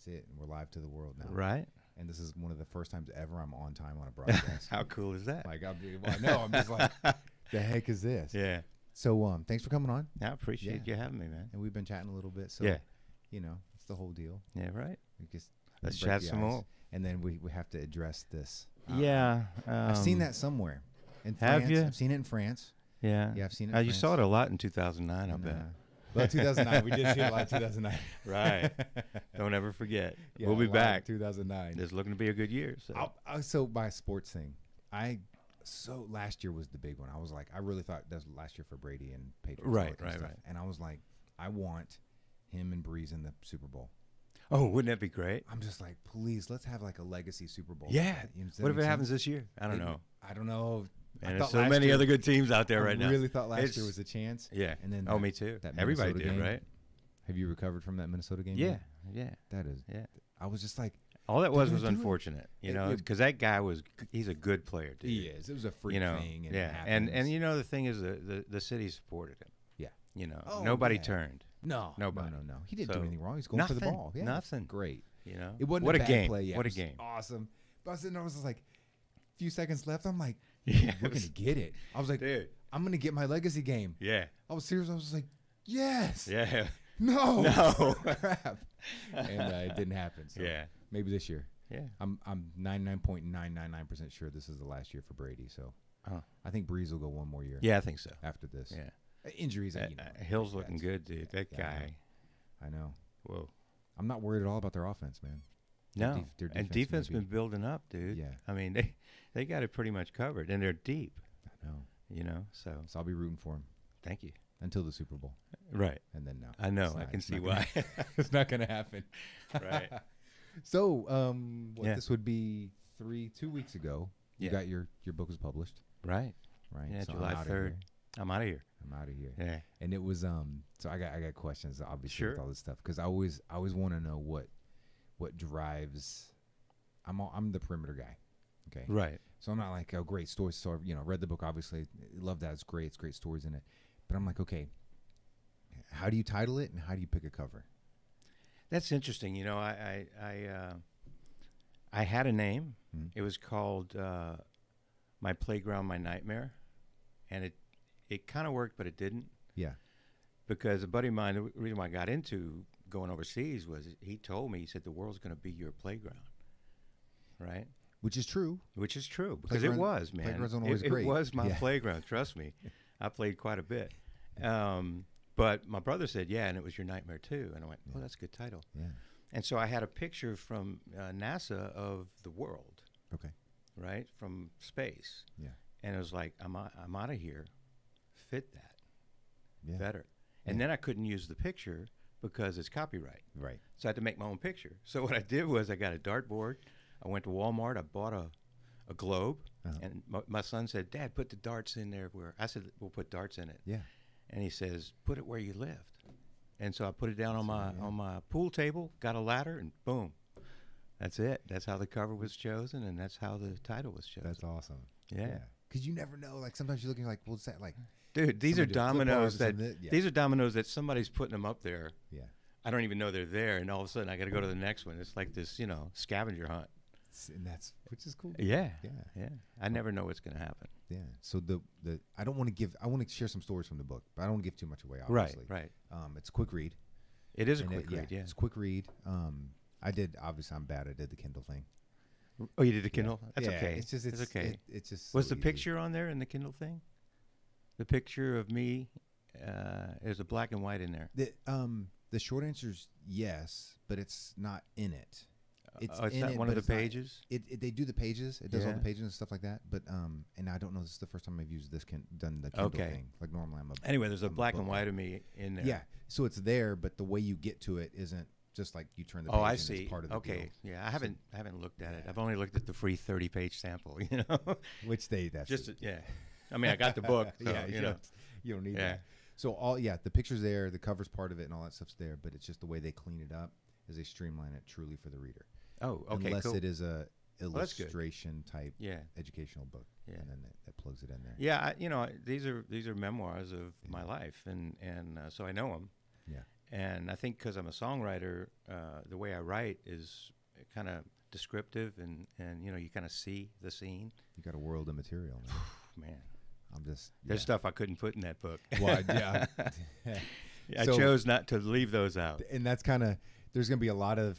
it. And we're live to the world now. Right. And this is one of the first times ever I'm on time on a broadcast. How cool is that? Like, I know. I'm just like, the heck is this? Yeah. So, thanks for coming on. I appreciate you having me, man. And we've been chatting a little bit. So, yeah. You know, it's the whole deal. Yeah, right. Let's chat some more. And then we have to address this. Yeah. I've seen that somewhere. In have France. you? I've seen it in France. Yeah. Yeah, I've seen it in You France. saw it a lot in 2009, I bet. Well, 2009. We did see it a lot in 2009. Right. Don't ever forget. Yeah, we'll be back. 2009. It's looking to be a good year. So, so by sports thing, last year was the big one. I was like, I really thought that was last year for Brady and Patriots. Right. And I was like, I want him and Breeze in the Super Bowl. Oh, wouldn't that be great? I'm just like, please, let's have like a legacy Super Bowl. Yeah. You know, what if it happens this year? I don't know. I don't know. And there's so many other good teams out there right now. I really thought last year was a chance. Yeah. And then me too. Everybody did, game. Right? Have you recovered from that Minnesota game? Yeah. Yet? Yeah. That is. Yeah. I was just like, all that was unfortunate, you know, because that guy he's a good player, dude. He is. It was a freak thing. And yeah. And you know, the thing is, the city supported him. Yeah. You know, nobody turned. No. Nobody. No. He didn't do anything wrong. He's going for the ball. Yeah. Nothing. Great. You know, it wasn't what a a game. Play. Yeah, what a game. Awesome. But I was sitting there, I was just like, a few seconds left. I'm like, yeah, we're going to get it. I was like, dude, I'm going to get my legacy game. Yeah. I was serious. I was like, yes. Yeah. No. Crap. And it didn't happen. So yeah. Maybe this year. Yeah. I'm 99.999% sure this is the last year for Brady. So I think Breeze will go one more year. Yeah, I think so. After this. Yeah. Injuries. Hill's looking good, dude. That guy. I know. Whoa. I'm not worried at all about their offense, man. No. Their defense been building up, dude. Yeah. I mean, they got it pretty much covered, and they're deep. I know. You know, so I'll be rooting for them. Thank you. Until the Super Bowl. Right. And then no. I know. I can see why. It's not going to happen. Right. So, this would be 2 weeks ago. You got your book was published. Right. Right. Yeah, so July 3rd. I'm out of here. Yeah. And it was so I got questions obviously with all this stuff because I always want to know what drives. I'm the perimeter guy. Okay. Right. So I'm not like, oh, great stories. So read the book obviously, love that. It's great. It's great stories in it. But I'm like, okay, how do you title it and how do you pick a cover? That's interesting. You know, I had a name. Mm-hmm. It was called My Playground, My Nightmare, and it kind of worked, but it didn't. Yeah. Because a buddy of mine, the reason why I got into going overseas was he told me, he said, the world's going to be your playground. Right? Which is true. Because it was, man. Playgrounds aren't always great. It was my playground, trust me. I played quite a bit. But my brother said, yeah, and it was your nightmare too. And I went, oh, that's a good title. Yeah. And so I had a picture from NASA of the world. Okay. Right? From space. Yeah. And it was like, I'm out of here. Fit that. Yeah. Better. And then I couldn't use the picture because it's copyright. Right. So I had to make my own picture. So what I did was I got a dartboard. I went to Walmart. I bought a globe. And my son said, Dad, put the darts in there. I said, we'll put darts in it. Yeah. And he says, put it where you lived. And so I put it down on my pool table, got a ladder, and boom. That's it. That's how the cover was chosen, and that's how the title was chosen. That's awesome. Yeah. Because you never know. Like sometimes you're looking like, what's that like? Dude, these are dominoes that somebody's putting them up there. Yeah. I don't even know they're there, and all of a sudden I got to go to the next one. It's like this, scavenger hunt. And which is cool. Yeah. I never know what's going to happen. Yeah. So I want to share some stories from the book, but I don't want to give too much away, obviously. Right. It's a quick read. It is a quick read, yeah. It's a quick read. Obviously I'm bad. I did the Kindle thing. Oh, you did the Kindle? Yeah. That's okay. It's okay. It's just was so the picture on there in the Kindle thing? The picture of me, there's a black and white in there. The short answer is yes, but it's not in it. It's not one of the pages? They do the pages. It does all the pages and stuff like that. But and I don't know. This is the first time I've used done the Kindle thing. Like normally Anyway, there's a black and white of me in there. Yeah. So it's there, but the way you get to it isn't just like you turn the page. Oh, I and see. It's part of the deal. Yeah, I haven't looked at it. I've only looked at the free 30-page sample. Which that's yeah. I mean, I got the book. So, you don't need that. So the picture's there, the cover's part of it, and all that stuff's there. But it's just the way they clean it up, is they streamline it truly for the reader. Oh, okay, Unless cool. it is a illustration type educational book, and then that plugs it in there. Yeah, these are memoirs of my life, and so I know them. Yeah. And I think because I'm a songwriter, the way I write is kind of descriptive, and you know, you kind of see the scene. You got a world of material, man. I'm just there's stuff I couldn't put in that book. Well, yeah. I chose not to leave those out. And that's kind of, there's going to be a lot of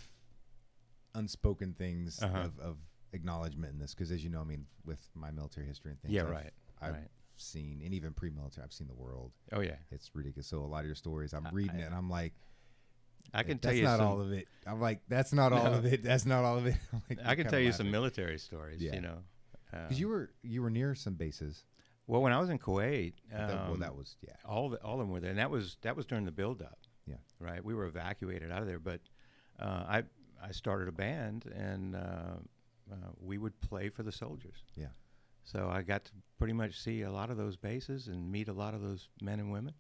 unspoken things of acknowledgement in this, because as you know, I mean, with my military history and things, I've seen, and even pre-military, I've seen the world. Oh yeah, it's ridiculous. So a lot of your stories, I'm reading it, and I'm like, I can tell you that's not all of it. I'm like, that's not all of it. That's not all of it. Like, I can tell you some military stories. You know, because you were near some bases. Well, when I was in Kuwait, that was all of them were there, and that was during the build-up. Yeah, right. We were evacuated out of there, but I started a band, and we would play for the soldiers. Yeah. So I got to pretty much see a lot of those bases and meet a lot of those men and women.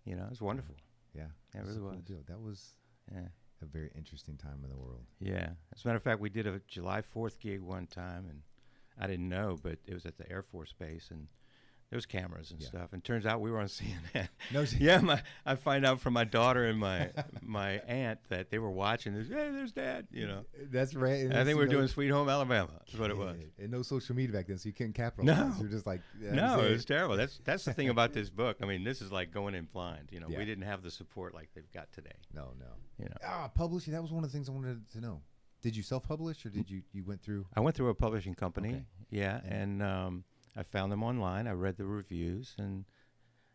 You know, it was wonderful. Yeah, it really was. Cool deal. That was a very interesting time in the world. Yeah. As a matter of fact, we did a July 4th gig one time, and I didn't know, but it was at the Air Force Base, and there was cameras and stuff, and turns out we were on CNN. No, I find out from my daughter and my aunt that they were watching. Hey, there's Dad. You know, that's right. I think we were doing Sweet Home Alabama. Is what it was. And no social media back then, so you couldn't capitalize. No, you're just like, no, it was terrible. That's the thing about this book. I mean, this is like going in blind. You know, we didn't have the support like they've got today. No. You know, publishing. That was one of the things I wanted to know. Did you self-publish, or did you went through? I went through a publishing company. Okay. Yeah, and I found them online. I read the reviews, and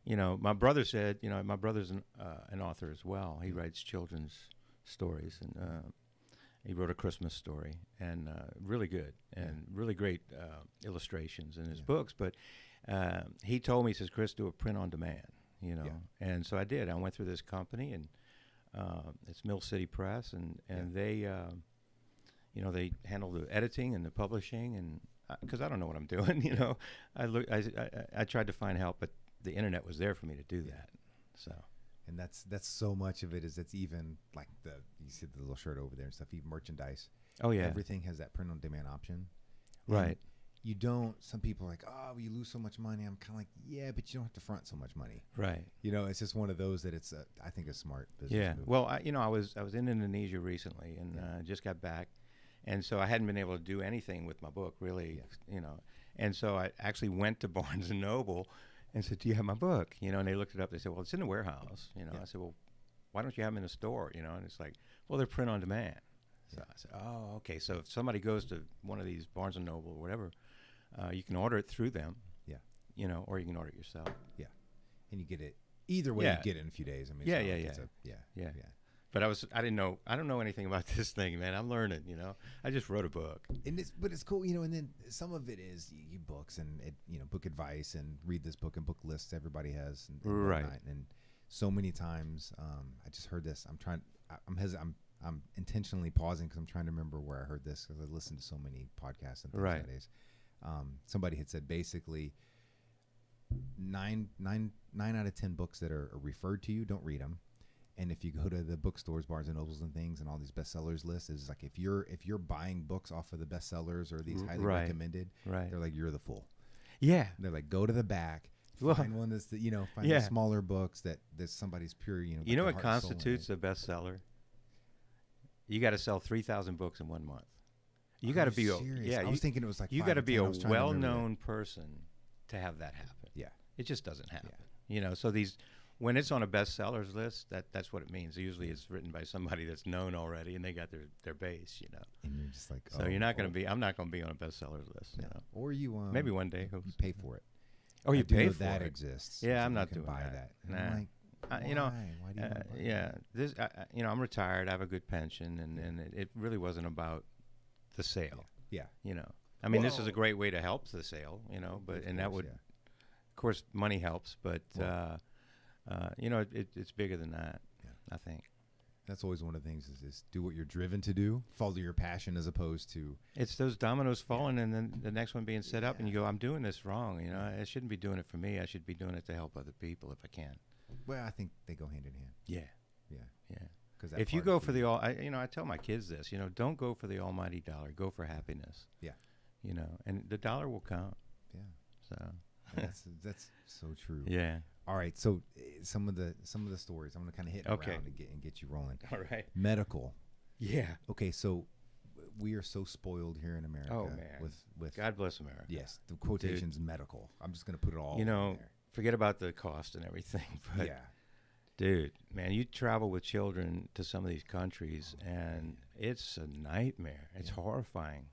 you know, my brother said, you know, my brother's an author as well. He writes children's stories, and he wrote a Christmas story, and really good and really great illustrations in his books. But he told me, he says, Chris, do a print on demand, you know. And so I did. I went through this company, and it's Mill City Press, and they, you know, they handle the editing and the publishing, and because I don't know what I'm doing, you know. I tried to find help, but the internet was there for me to do that. So, and that's so much of it is, it's even like you see the little shirt over there and stuff, even merchandise. Oh yeah, everything has that print on demand option. Right. And you don't. Some people are like, oh, you lose so much money. I'm kind of like, yeah, but you don't have to front so much money. Right. You know, it's just one of those that it's I think a smart business move. Well, you know, I was in Indonesia recently, and just got back. And so I hadn't been able to do anything with my book, really, you know. And so I actually went to Barnes & Noble and said, do you have my book? You know, and they looked it up. They said, well, it's in the warehouse. You know, I said, well, why don't you have them in the store? You know, and it's like, well, they're print on demand. So I said, oh, okay. So if somebody goes to one of these Barnes & Noble or whatever, you can order it through them. Yeah. You know, or you can order it yourself. Yeah. And you get it, either way, you get it in a few days. I mean, yeah. But I don't know anything about this thing, man. I'm learning, you know. I just wrote a book. But it's cool, you know, and then some of it is you books and, you know, book advice and read this book and book lists everybody has. And right. And so many times, I just heard this. I'm intentionally pausing because I'm trying to remember where I heard this, because I listened to so many podcasts and things nowadays. Somebody had said basically 9 out of 10 books that are referred to you, don't read them. And if you go to the bookstores, Barnes and Nobles and things, and all these bestsellers lists, is like if you're buying books off of the bestsellers or these highly recommended, they're like, you're the fool. Yeah. They're like, go to the back, find one that's find the smaller books that somebody's pure, you know. You know what constitutes a bestseller? You got to sell 3,000 books in 1 month. You got to be I was thinking it was like you got to be a well-known person to have that happen. Yeah. It just doesn't happen. Yeah. You know, so when it's on a bestsellers list, that's what it means. Usually it's written by somebody that's known already, and they got their base, you know. And you're just like, so you're not going to be. I'm not going to be on a bestsellers list, you know. Or you maybe one day you pay for it. Oh, you pay for that it. Exists. Yeah, so I'm not doing that. Nah. I'm like, you know, why do you want to buy that? This, you know, I'm retired. I have a good pension, and it really wasn't about the sale. Yeah. You know, I mean, this is a great way to help the sale, you know, that would, of course, money helps, but. You know, it's bigger than that. Yeah. I think that's always one of the things is do what you're driven to do, follow your passion, as opposed to it's those dominoes falling and then the next one being set up, and you go, I'm doing this wrong. You know, I shouldn't be doing it for me. I should be doing it to help other people if I can. Well, I think they go hand in hand. Yeah. Because if you go for I tell my kids this. You know, don't go for the almighty dollar. Go for happiness. Yeah. You know, and the dollar will come. Yeah. So that's so true. Yeah. All right. So some of the stories I'm going to kind of hit Okay. around and get you rolling. All right. Medical. Yeah. Okay. So we are so spoiled here in America. Oh, man. With God bless America. yes, the quotations medical. I'm just going to put it all You know, in there. forget about the cost and everything. But Yeah. dude, man, you travel with children to some of these countries, and it's a nightmare. It's horrifying.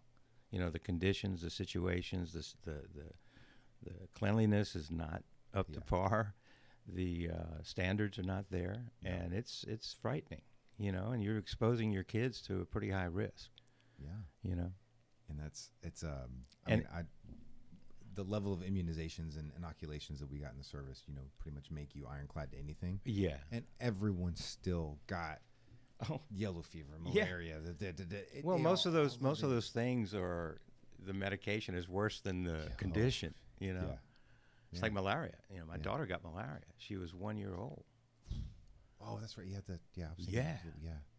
You know, the conditions, the situations, the cleanliness is not up to par. The standards are not there, and it's frightening. You know, and you're exposing your kids to a pretty high risk. Yeah. You know, And I mean, the level of immunizations and inoculations that we got in the service, you know, pretty much make you ironclad to anything. Yeah. And everyone still got yellow fever, malaria. Well, most of those things are, the medication is worse than the condition. You know, it's like malaria. You know, my daughter got malaria. She was 1 year old. Oh, that's right. You had to. Yeah.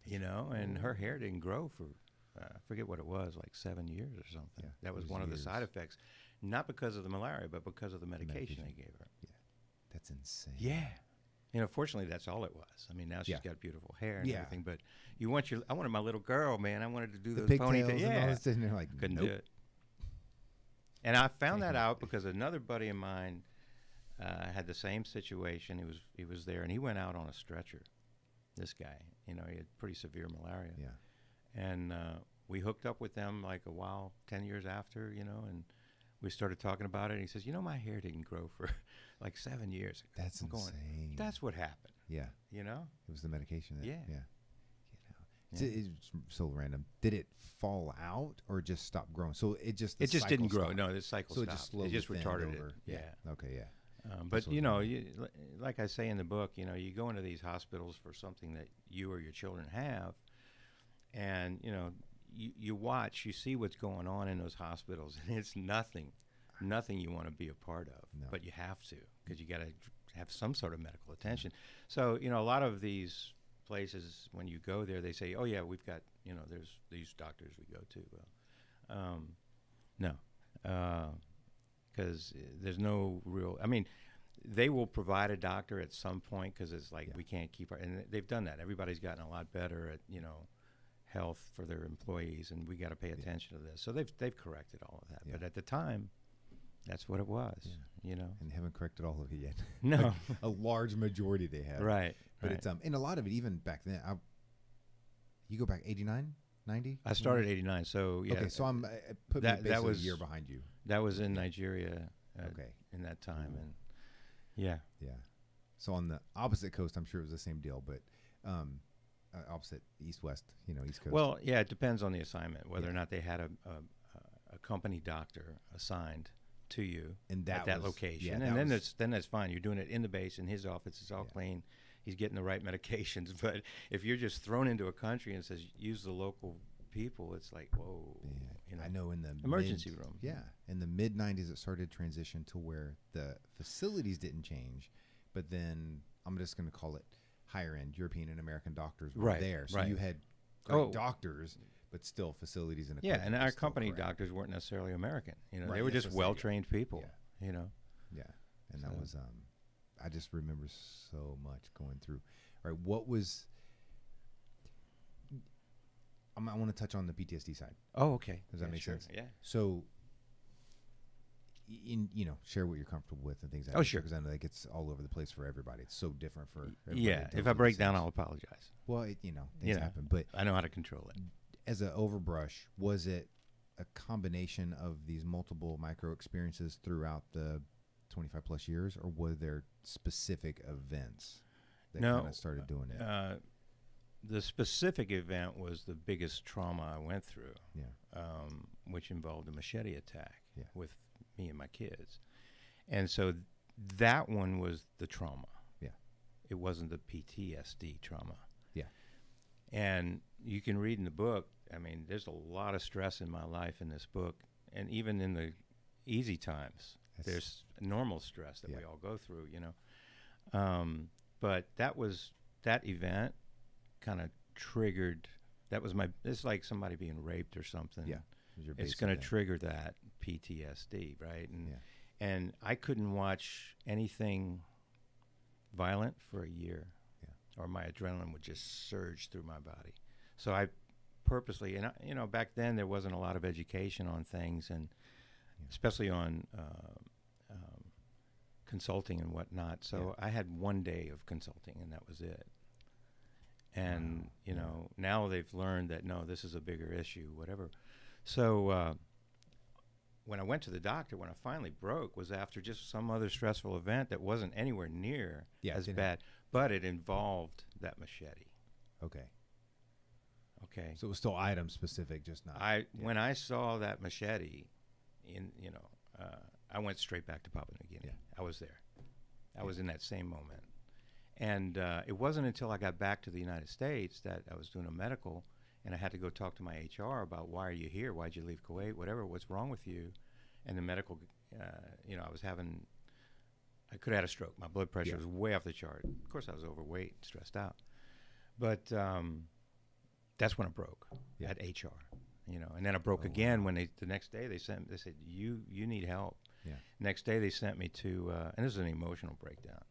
You know, and her hair didn't grow for I forget what it was, like 7 years or something. Yeah, that was one of the side effects, not because of the malaria, but because of the medication they gave her. Yeah, that's insane. Yeah. You know, fortunately, that's all it was. I mean, now she's got beautiful hair and everything, but I wanted my little girl, man. I wanted to do those ponytails. Yeah. And all this, and they're like, couldn't nope. do it. And I found that out because another buddy of mine had the same situation. He was there, and he went out on a stretcher. This guy, you know, he had pretty severe malaria. Yeah. And we hooked up with them like a while, 10 years after, you know, and we started talking about it. And he says, you know, my hair didn't grow for like 7 years. That's insane. That's what happened. Yeah. You know? It was the medication. Yeah. It's so random. Did it fall out or just stop growing? So it just didn't grow. No, the cycle stopped. It just retarded over. it. Yeah. Okay. Yeah. But you know, like I say in the book, you know, you go into these hospitals for something that you or your children have, and you know, you watch, you see what's going on in those hospitals, and it's nothing you want to be a part of. No. But you have to, because you got to have some sort of medical attention. So you know, a lot of these places, when you go there, they say, oh yeah, we've got, you know, there's these doctors we go to. Well, no, because there's no real, I mean, they will provide a doctor at some point, because it's like we can't keep our, and they've done that. Everybody's gotten a lot better at, you know, health for their employees, and we got to pay attention to this. So they've corrected all of that. But at the time, that's what it was, you know. And they haven't corrected all of it yet. No. Like, a large majority they have. Right. But it's and a lot of it, even back then, you go back 89, 90? I started 89, so yeah. Okay, so I'm put me basically a year behind you. That was in Nigeria okay. in that time. And yeah. So on the opposite coast, I'm sure it was the same deal, but opposite east-west, you know, East Coast. Well, yeah, it depends on the assignment, whether or not they had a company doctor assigned to you and at that location. And then that's fine. You're doing it in the base, in his office. It's all clean. He's getting the right medications. But if you're just thrown into a country and says, use the local people, it's like, whoa. Yeah. You know, I know in the emergency room. Yeah. In the mid-90s, it started to transition to where the facilities didn't change. But then I'm just going to call it higher-end European and American doctors were there. So you had great doctors, but still facilities and equipment. Yeah, and our company doctors weren't necessarily American. You know, they were just well-trained people. Yeah. You know. Yeah, and that was I just remember so much going through. All right, what was? I want to touch on the PTSD side. Oh, okay. Does that make sense? Yeah. So, share what you're comfortable with and things like that. Oh, sure. Because I know that gets all over the place for everybody. It's so different for everybody. Yeah. If I break down, I'll apologize. Well, things happen, but I know how to control it. As an overbrush, was it a combination of these multiple micro experiences throughout the 25 plus years, or were there specific events that kind of started doing it? The specific event was the biggest trauma I went through, which involved a machete attack with me and my kids. And so that one was the trauma. Yeah. It wasn't the PTSD trauma. Yeah. And you can read in the book, I mean, there's a lot of stress in my life in this book, and even in the easy times, there's normal stress that we all go through, you know. But that event kind of triggered, it's like somebody being raped or something. Yeah. It's going to trigger that PTSD, right? And I couldn't watch anything violent for a year, Yeah. or my adrenaline would just surge through my body. So I purposely, and back then there wasn't a lot of education on things, and especially on consulting and whatnot. So I had one day of consulting, and that was it. And now they've learned that no, this is a bigger issue, whatever. So when I went to the doctor, when I finally broke, was after just some other stressful event that wasn't anywhere near as bad, but it involved that machete. Okay. Okay. So it was still item specific, just not. When I saw that machete, I went straight back to Papua New Guinea. I was there. I was in that same moment. And it wasn't until I got back to the United States that I was doing a medical, and I had to go talk to my HR about, why are you here? Why'd you leave Kuwait? Whatever, what's wrong with you? And the medical, I could have had a stroke. My blood pressure was way off the chart. Of course, I was overweight, stressed out. But that's when I broke at HR, and then I broke again when the next day they said, you need help. Yeah. Next day they sent me to, and this is an emotional breakdown.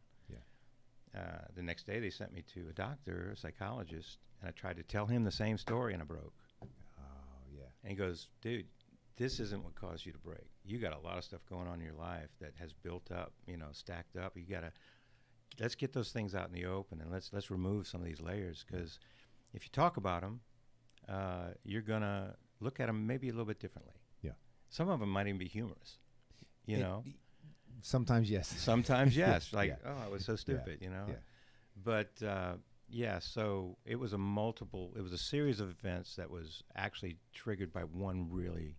The next day they sent me to a doctor, a psychologist, and I tried to tell him the same story, and I broke. Oh, yeah. And he goes, dude, this isn't what caused you to break. You got a lot of stuff going on in your life that has built up, stacked up. Let's get those things out in the open, and let's remove some of these layers, because if you talk about them, you're going to look at them maybe a little bit differently. Yeah. Some of them might even be humorous, Sometimes yes. Sometimes yes. Like, oh, I was so stupid, Yeah. But so it was a series of events that was actually triggered by one really,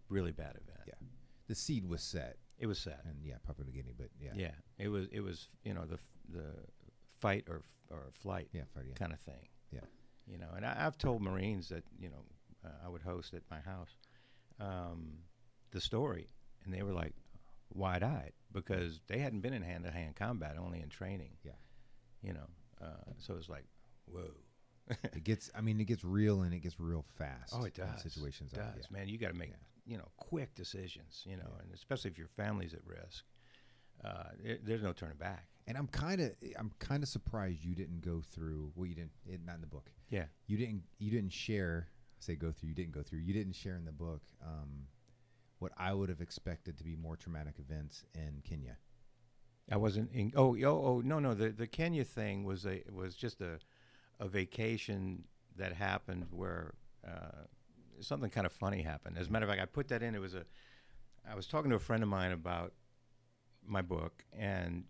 really bad event. Yeah. The seed was set. It was set. And Papua New Guinea, but Yeah. It was the fight or flight kind of thing. Yeah. And I've told Marines that, I would host at my house, the story, and they were like wide-eyed, because they hadn't been in hand-to-hand combat, only in training. Yeah. So it's like, whoa. It gets real, and it gets real fast. Oh, it does. Situations it does. Man, you got to make, quick decisions, and especially if your family's at risk. There's no turning back. And I'm kind of surprised you didn't go through. Well, you didn't. Not in the book. Yeah. You didn't share. Say go through. You didn't go through. You didn't share in the book. What I would have expected to be more traumatic events in Kenya. I wasn't in. Oh no. The Kenya thing was just a vacation that happened where something kind of funny happened. As a matter of fact, I put that in. I was talking to a friend of mine about my book, and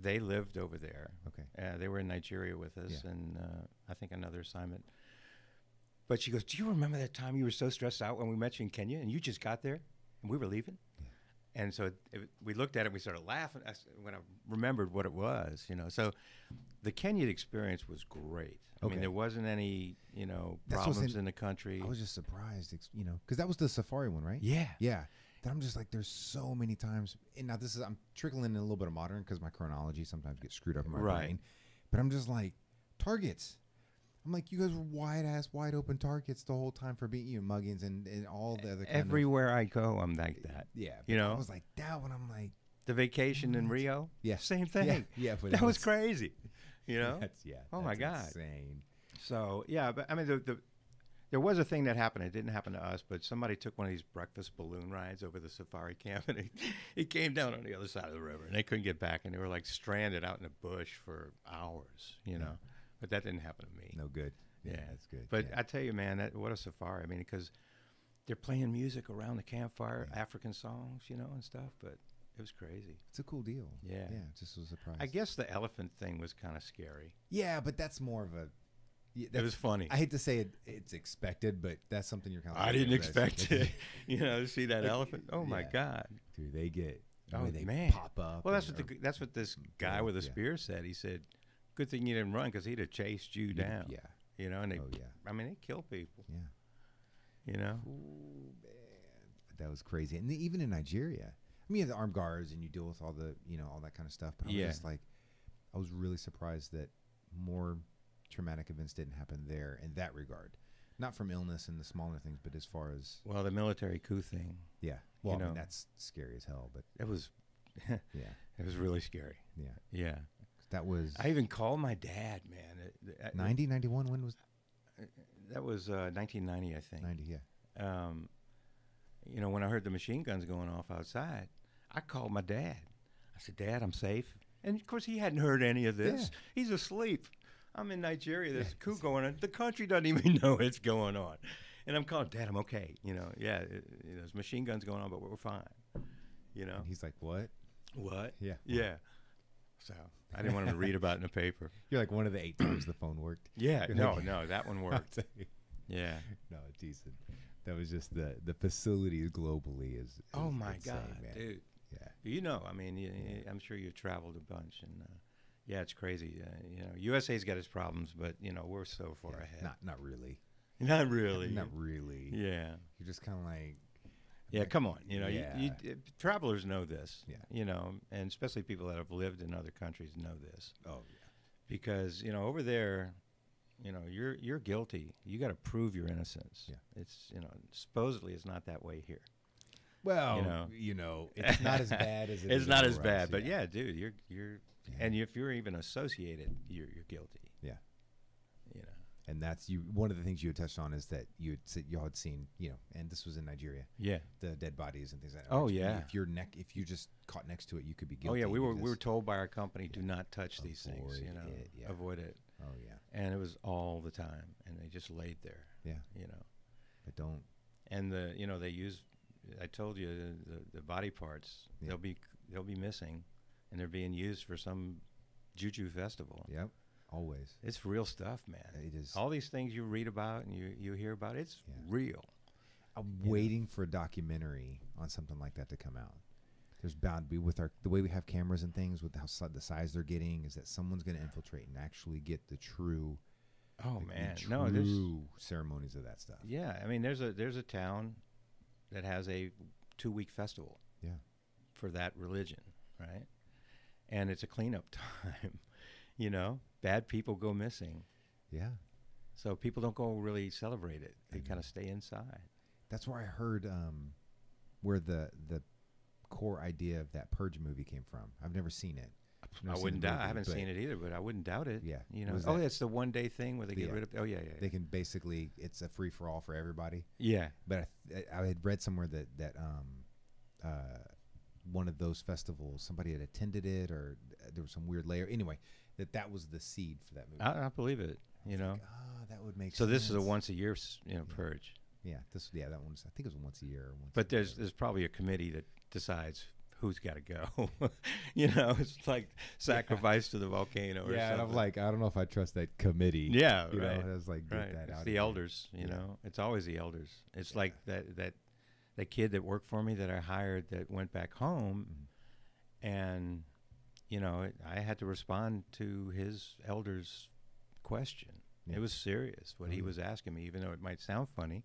they lived over there. Okay. They were in Nigeria with us, and I think another assignment. But she goes, "Do you remember that time you were so stressed out when we met you in Kenya, and you just got there, and we were leaving?" Yeah. And so we looked at it, and we started laughing when I remembered what it was, So the Kenya experience was great. I mean, there wasn't any, problems in the country. I was just surprised, because that was the safari one, right? Yeah. Yeah. That I'm just like, there's so many times. And now I'm trickling in a little bit of modern, because my chronology sometimes gets screwed up in my brain. But I'm just like, targets. I'm like, you guys were wide open targets the whole time for being muggings and all the other everywhere I go, I'm like that. Yeah. I was like that when I'm like, the vacation in Rio. Yeah. Same thing. Yeah. That was crazy. Oh my God. Insane. So but I mean, there was a thing that happened. It didn't happen to us, but somebody took one of these breakfast balloon rides over the safari camp, and it came down on the other side of the river, and they couldn't get back, and they were like stranded out in the bush for hours. But that didn't happen to me. No good. Yeah, that's good. But I tell you, man, what a safari. I mean, because they're playing music around the campfire, African songs, and stuff. But it was crazy. It's a cool deal. Yeah. Yeah, just was a surprise. I guess the elephant thing was kind of scary. Yeah, but that's more of a... it was funny. I hate to say it's expected, but that's something you're kind of... I didn't expect it. To see that elephant. Oh, my God. Dude, they get... they pop up. Well, that's what this guy with a spear said. He said, good thing you didn't run, because he'd have chased you down. Yeah. And I mean, they kill people. Yeah. Ooh, man. That was crazy. And even in Nigeria, I mean, you have the armed guards, and you deal with all the, all that kind of stuff. But I was just like, I was really surprised that more traumatic events didn't happen there in that regard. Not from illness and the smaller things, but as far as... Well, the military coup thing. Yeah. Well, I mean, that's scary as hell, but... It was... It was really scary. Yeah. Yeah. That was... I even called my dad, man. 90, 91, when was... That was 1990, I think. 90, yeah. You know, when I heard the machine guns going off outside, I called my dad. I said, Dad, I'm safe. And, of course, he hadn't heard any of this. Yeah. He's asleep. I'm in Nigeria. There's a coup going on. The country doesn't even know it's going on. And I'm calling, Dad, I'm okay. You know, there's machine guns going on, but we're fine. You know? And he's like, what? What? Yeah. Yeah. So I didn't want him to read about it in the paper. You're like one of the 8 times the phone worked. Yeah. No, that one worked. Yeah. No, decent. That was just the facilities globally is oh my insane, God, man. dude. Yeah. You know, I mean, I'm sure you've traveled a bunch, and yeah, it's crazy. You know, USA's got its problems, but you know, we're so far ahead. Not really. Not really. Not really. Yeah. You're just kind of like. Yeah, come on. You know, yeah. travelers know this. Yeah. You know, and especially people that have lived in other countries know this. Oh yeah. Because you know, over there, you know, you're guilty. You got to prove your innocence. Yeah. It's supposedly it's not that way here. Well, you know, it's not as bad as it it's is not as everywhere bad, else, but yeah. yeah, dude, you're and if you're even associated, you're guilty. Yeah. You know. And that's one of the things you had touched on is that you had seen, you know, and this was in Nigeria. Yeah. The dead bodies and things like that. Oh yeah. If you just caught next to it, you could be guilty. Oh yeah, we were told by our company, do not touch these things, you know. Avoid it. Oh yeah. And it was all the time, and they just laid there. Yeah. You know. But don't. And they use, I told you, the body parts, they'll be missing, and they're being used for some juju festival. Yep. Always. It's real stuff, man. It is. All these things you read about and you hear about, it's real. I'm waiting for a documentary on something like that to come out. There's bound to be with the way we have cameras and things, with the size they're getting, is that someone's going to infiltrate and actually get the true. Oh man, true ceremonies of that stuff. Yeah, I mean, there's a town that has a 2-week festival. Yeah. For that religion, right? And it's a cleanup time. You know, bad people go missing. Yeah. So people don't go really celebrate it. They kind of stay inside. That's where I heard where the core idea of that Purge movie came from. I've never seen it. I wouldn't doubt. I haven't seen it either, but I wouldn't doubt it. Yeah. You know. It's the one day thing where they get rid of. Oh yeah. They can basically, it's a free for all for everybody. Yeah. But I had read somewhere that one of those festivals, somebody had attended it, or there was some weird layer. Anyway, that was the seed for that movie. I believe it. You know. Like, that would make sense. So this is a once a year, purge. Yeah. That one's. I think it was once a year. But there's probably a committee that decides who's got to go. You know, it's like sacrifice to the volcano or something. Yeah, and I'm like, I don't know if I trust that committee. Yeah, you right. know, I was like, get that it's out. The elders, you know. It's always the elders. It's like that kid that worked for me that I hired that went back home, and you know, I had to respond to his elders' question. Yeah. It was serious what he was asking me, even though it might sound funny.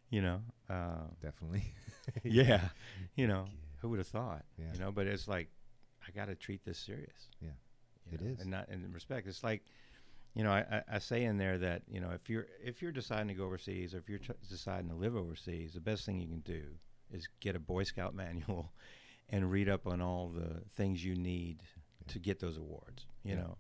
You know, definitely. Yeah, you know. Who would have thought? Yeah. You know, but it's like I got to treat this serious. Yeah, it is, and not in respect. It's like, you know, I say in there that, you know, if you're deciding to go overseas, or if you're deciding to live overseas, the best thing you can do is get a Boy Scout manual and read up on all the things you need to get those awards. You know,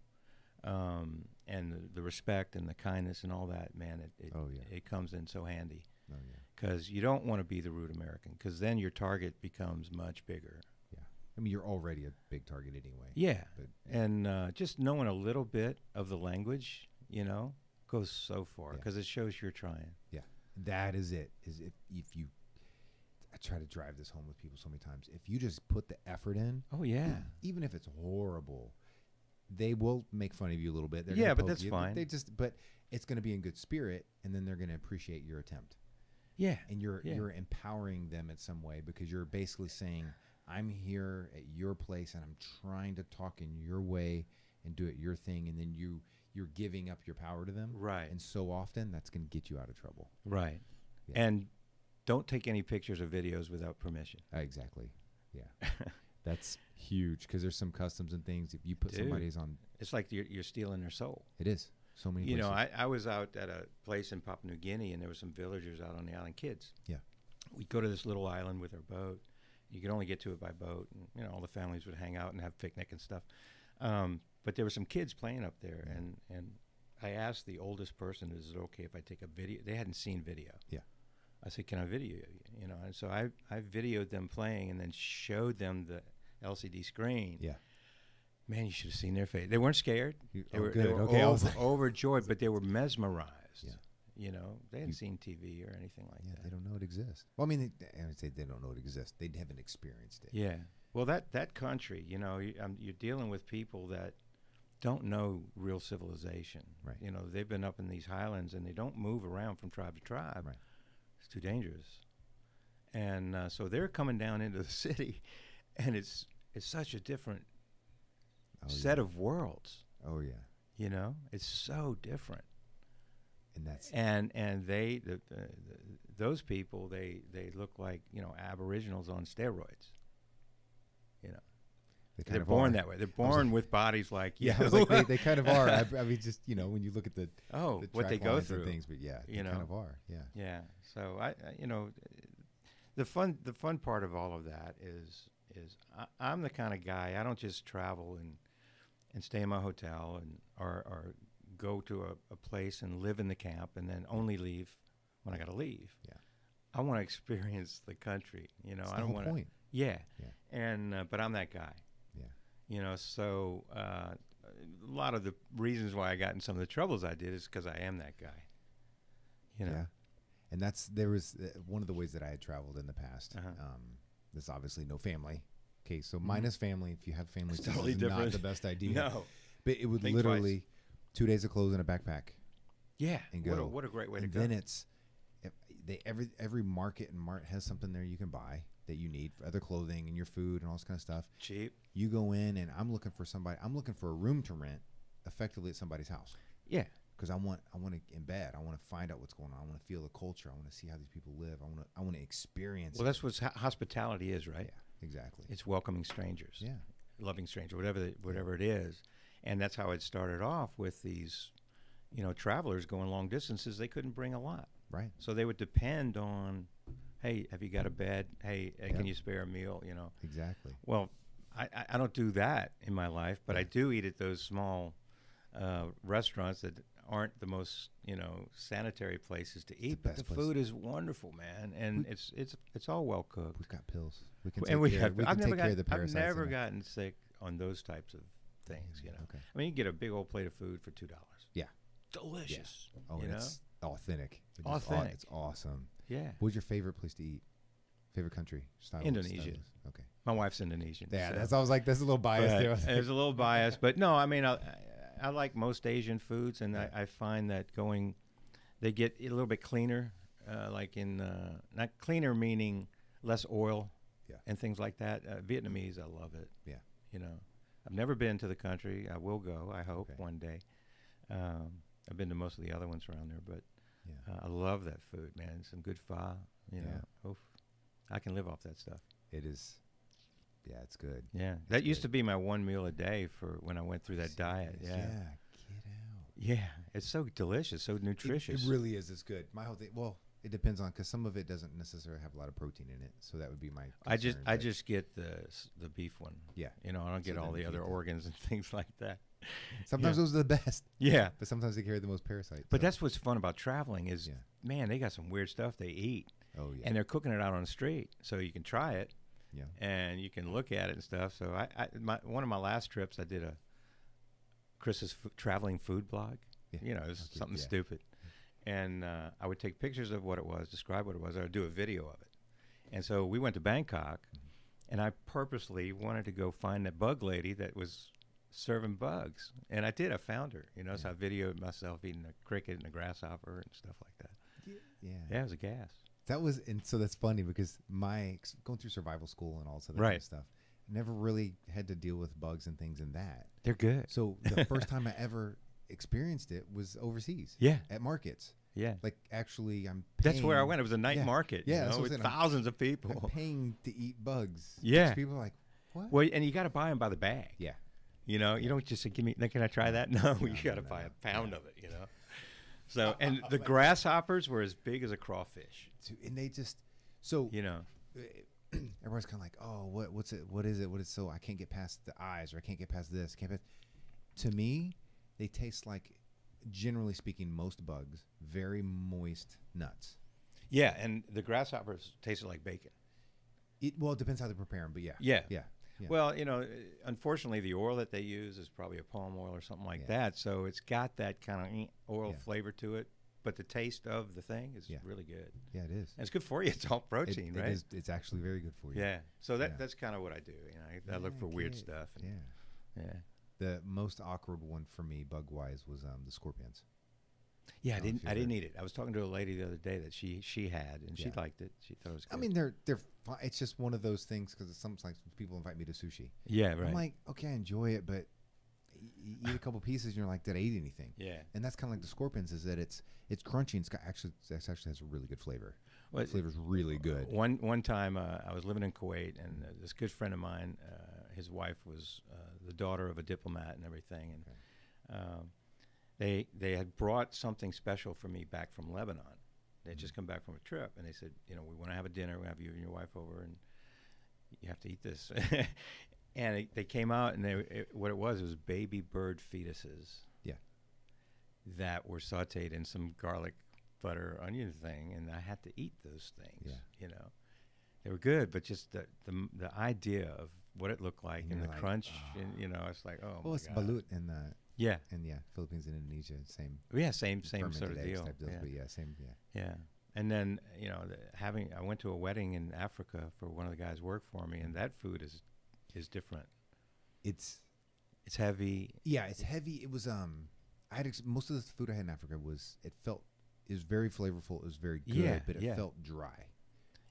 and the respect and the kindness and all that. Man, it comes in so handy. Oh yeah. Because you don't want to be the rude American, because then your target becomes much bigger. Yeah. I mean, you're already a big target anyway. Yeah. And just knowing a little bit of the language, you know, goes so far, because it shows you're trying. Yeah. That is it. If you, I try to drive this home with people so many times. If you just put the effort in. Oh, yeah. Even if it's horrible, they will make fun of you a little bit. Yeah, but that's fine. But it's going to be in good spirit, and then they're going to appreciate your attempt. Yeah. And you're empowering them in some way, because you're basically saying, I'm here at your place and I'm trying to talk in your way and do it your thing, and then you're giving up your power to them. Right. And so often that's going to get you out of trouble. Right. Yeah. And don't take any pictures or videos without permission. Exactly. Yeah. That's huge, because there's some customs and things. If you put somebody's on, it's like you're stealing their soul. It is. So many places. You know, I was out at a place in Papua New Guinea, and there were some villagers out on the island, kids. Yeah. We'd go to this little island with our boat. You could only get to it by boat, and, you know, all the families would hang out and have picnic and stuff. But there were some kids playing up there, and I asked the oldest person, "Is it okay if I take a video?" They hadn't seen video. Yeah. I said, "Can I video you?" You know, and so I videoed them playing, and then showed them the LCD screen. Yeah. Man, you should have seen their face. They weren't scared. They were overjoyed, but they were mesmerized. Yeah. You know, they hadn't seen TV or anything like that. They don't know it exists. Well, I mean, I would say they don't know it exists. They haven't experienced it. Yeah. Well, that country, you know, you're dealing with people that don't know real civilization. Right. You know, they've been up in these highlands, and they don't move around from tribe to tribe. Right. It's too dangerous. And so they're coming down into the city, and it's such a different set of worlds. Oh yeah. You know, it's so different. And that's they those people, they look like, you know, aboriginals on steroids. You know, they're born that way. They're born with bodies like you. Yeah, I was like, they kind of are. I mean, just, you know, when you look at the what they go through, things, but yeah, you they kind of are. Yeah. Yeah. So I you know, the fun part of all of that is I'm the kind of guy, I don't just travel and stay in my hotel or go to a place and live in the camp and then only leave when I got to leave. Yeah. I want to experience the country, you know. That's I don't want to. Yeah. Yeah. And but I'm that guy. Yeah. You know, so a lot of the reasons why I got in some of the troubles I did is because I am that guy. You know. Yeah. And there was one of the ways that I had traveled in the past. There's obviously no family. Okay, so minus family. If you have family, it's totally different. Not the best idea. No. But it would Think literally twice. 2 days of clothes in a backpack. Yeah. And go. What a great way to and go. then it's every market and mart has something there you can buy that you need for other clothing and your food and all this kind of stuff. Cheap. You go in and I'm looking for a room to rent effectively at somebody's house. Yeah. Because I want to embed. I want to find out what's going on. I want to feel the culture. I want to see how these people live. I want to experience. Well, that's what hospitality is, right? Yeah, exactly. It's welcoming strangers. Yeah, loving strangers, whatever it is, and that's how it started off with these, you know, travelers going long distances. They couldn't bring a lot, right? So they would depend on, hey, have you got a bed? Hey, can you spare a meal? You know, exactly. Well, I don't do that in my life, but I do eat at those small restaurants that aren't the most, you know, sanitary places to eat, but the food is wonderful, man, and it's all well cooked. We've got pills. We can I've take care of the parasites. I've never gotten sick on those types of things, you know. Okay. I mean, you get a big old plate of food for $2. Yeah. Delicious. Yeah. Oh, you know? It's authentic. Authentic. It's awesome. Yeah. What's your favorite place to eat? Favorite country? Indonesia. Okay. My wife's Indonesian. Yeah, so. I was like, that's a little biased there. There's a little bias, but no, I mean, I like most Asian foods, and I find that they get a little bit cleaner, like in, not cleaner meaning less oil and things like that. Vietnamese, I love it. Yeah. You know, I've never been to the country. I will go, I hope, one day. I've been to most of the other ones around there, but I love that food, man. Some good pho, you know. Oof. I can live off that stuff. It is. Yeah, it's good. Yeah, that used to be my one meal a day for when I went through that diet. Yeah. Yeah, get out. Yeah, it's so delicious, so nutritious. It really is. It's good. My whole thing. Well, it depends on, because some of it doesn't necessarily have a lot of protein in it, so that would be my concern. I just get the beef one. Yeah, you know, I don't get all the other organs and things like that. Sometimes those are the best. Yeah, but sometimes they carry the most parasites. But that's what's fun about traveling is, man, they got some weird stuff they eat. Oh yeah, and they're cooking it out on the street, so you can try it. Yeah, and you can look at it and stuff. So one of my last trips, I did Chris's traveling food blog. Yeah. You know, it was something stupid. And I would take pictures of what it was, describe what it was, or I'd do a video of it. And so we went to Bangkok, and I purposely wanted to go find that bug lady that was serving bugs. And I did. I found her. You know, so I videoed myself eating a cricket and a grasshopper and stuff like that. Yeah, it was a gas. And so that's funny because going through survival school and all this other kind of stuff, never really had to deal with bugs and things in that. They're good. So the first time I ever experienced it was overseas. Yeah. At markets. Yeah. Like actually that's where I went. It was a night market. Yeah. You know, with thousands of people. I'm paying to eat bugs. Yeah. People are like, what? Well, and you got to buy them by the bag. Yeah. You know, you don't just say, can I try that? No, you got to buy a pound of it, you know. So, and the grasshoppers were as big as a crawfish. And they just, so, you know, everyone's kind of like, oh, what is it? What is so I can't get past the eyes, or I can't get past this. To me, they taste like, generally speaking, most bugs, very moist nuts. Yeah, and the grasshoppers tasted like bacon. It depends how they prepare them, but yeah. Yeah. Yeah. Yeah. Well, unfortunately, the oil that they use is probably a palm oil or something like that, so it's got that kind of oil flavor to it. But the taste of the thing is really good. Yeah, it is. And it's good for you. It's all protein, right? It is, it's actually very good for you. Yeah. So that's kind of what I do. I look for weird stuff. And yeah. The most awkward one for me, bug-wise, was the scorpions. Yeah, I didn't eat it. I was talking to a lady the other day that she had, and she liked it. She thought it was good. I mean, they're fine. It's just one of those things because sometimes people invite me to sushi. Yeah, right. I'm like, okay, I enjoy it, but you eat a couple pieces and you're like, did I eat anything? Yeah. And that's kind of like the scorpions, is that it's crunchy and it actually has a really good flavor. Well, the flavor's really good. One time I was living in Kuwait, and this good friend of mine, his wife was the daughter of a diplomat and everything, and they had brought something special for me back from Lebanon. They had just come back from a trip, and they said, we want to have a dinner. We have you and your wife over, and you have to eat this. And they came out, and what it was baby bird fetuses. Yeah. That were sautéed in some garlic butter onion thing, and I had to eat those things. Yeah. They were good, but just the idea of what it looked like and the crunch, and it's like, oh my God. It's balut in yeah, and Philippines and Indonesia, same. Yeah, same sort of deal. Type deals, but same. Yeah. And then I went to a wedding in Africa for one of the guys who worked for me, and that food is different. It's heavy. Yeah, it's heavy. It was most of the food I had in Africa was very flavorful. It was very good, but it felt dry.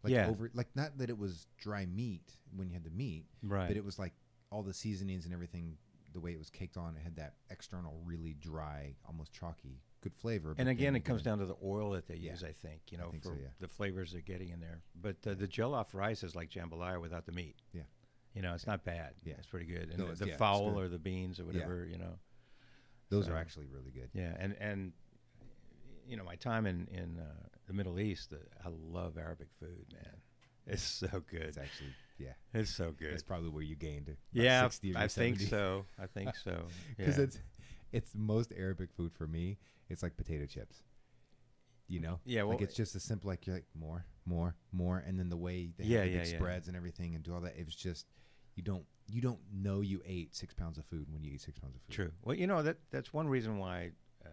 Like not that it was dry meat when you had the meat, right? But it was like all the seasonings and everything. The way it was caked on, it had that external, really dry, almost chalky, good flavor. And again, it comes down to the oil that they use, I think, for the flavors they're getting in there. But the jollof rice is like jambalaya without the meat. Yeah. It's not bad. Yeah. It's pretty good. And the fowl or the beans or whatever, Those are actually really good. Yeah. And my time in the Middle East, I love Arabic food, man. It's so good. It's actually, it's so good. It's probably where you gained it. 60 or I 70. Think so. I think so. Because it's most Arabic food for me. It's like potato chips. Yeah. Well, like it's just as simple. Like you're like more, and then the way they have the big spreads and everything and do all that. It was just you don't know you ate 6 pounds of food when you eat 6 pounds of food. True. Well, that's one reason why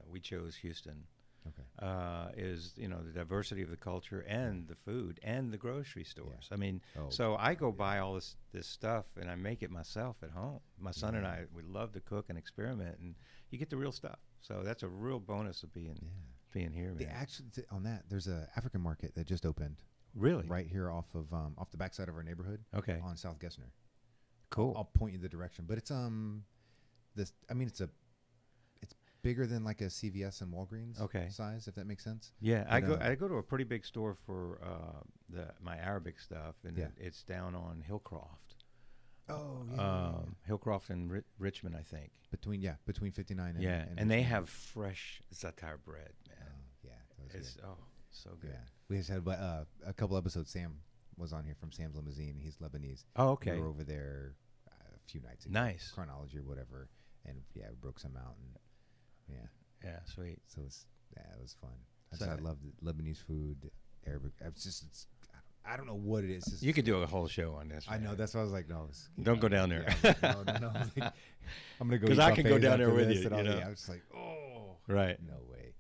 we chose Houston. Okay. Is the diversity of the culture and the food and the grocery stores. Yeah. I mean, so I go buy all this stuff and I make it myself at home. My son and I, we love to cook and experiment, and you get the real stuff. So that's a real bonus of being here, man. On that, there's a African market that just opened. Really? Right here off the backside of our neighborhood. Okay. On South Gessner. Cool. I'll point you the direction, but it's it's bigger than like a CVS and Walgreens size, if that makes sense. Yeah, I go to a pretty big store for my Arabic stuff, and it's down on Hillcroft. Oh, yeah. Hillcroft and Richmond, I think. Between 59 and and they have fresh za'atar bread, man. Oh, yeah. It's so good. Yeah. We just had a couple episodes. Sam was on here from Sam's Limousine. He's Lebanese. Oh, okay. We were over there a few nights ago. Nice. Chronology or whatever. And we broke some out, and yeah, sweet. So it was fun. I love Lebanese food, Arabic. I don't know what it is. Just, you could do a whole show on this. I know. That's why I was like, no. Don't go down there. No. Like, I'm gonna go because I can go down there with you. I was just like, oh, right. No way.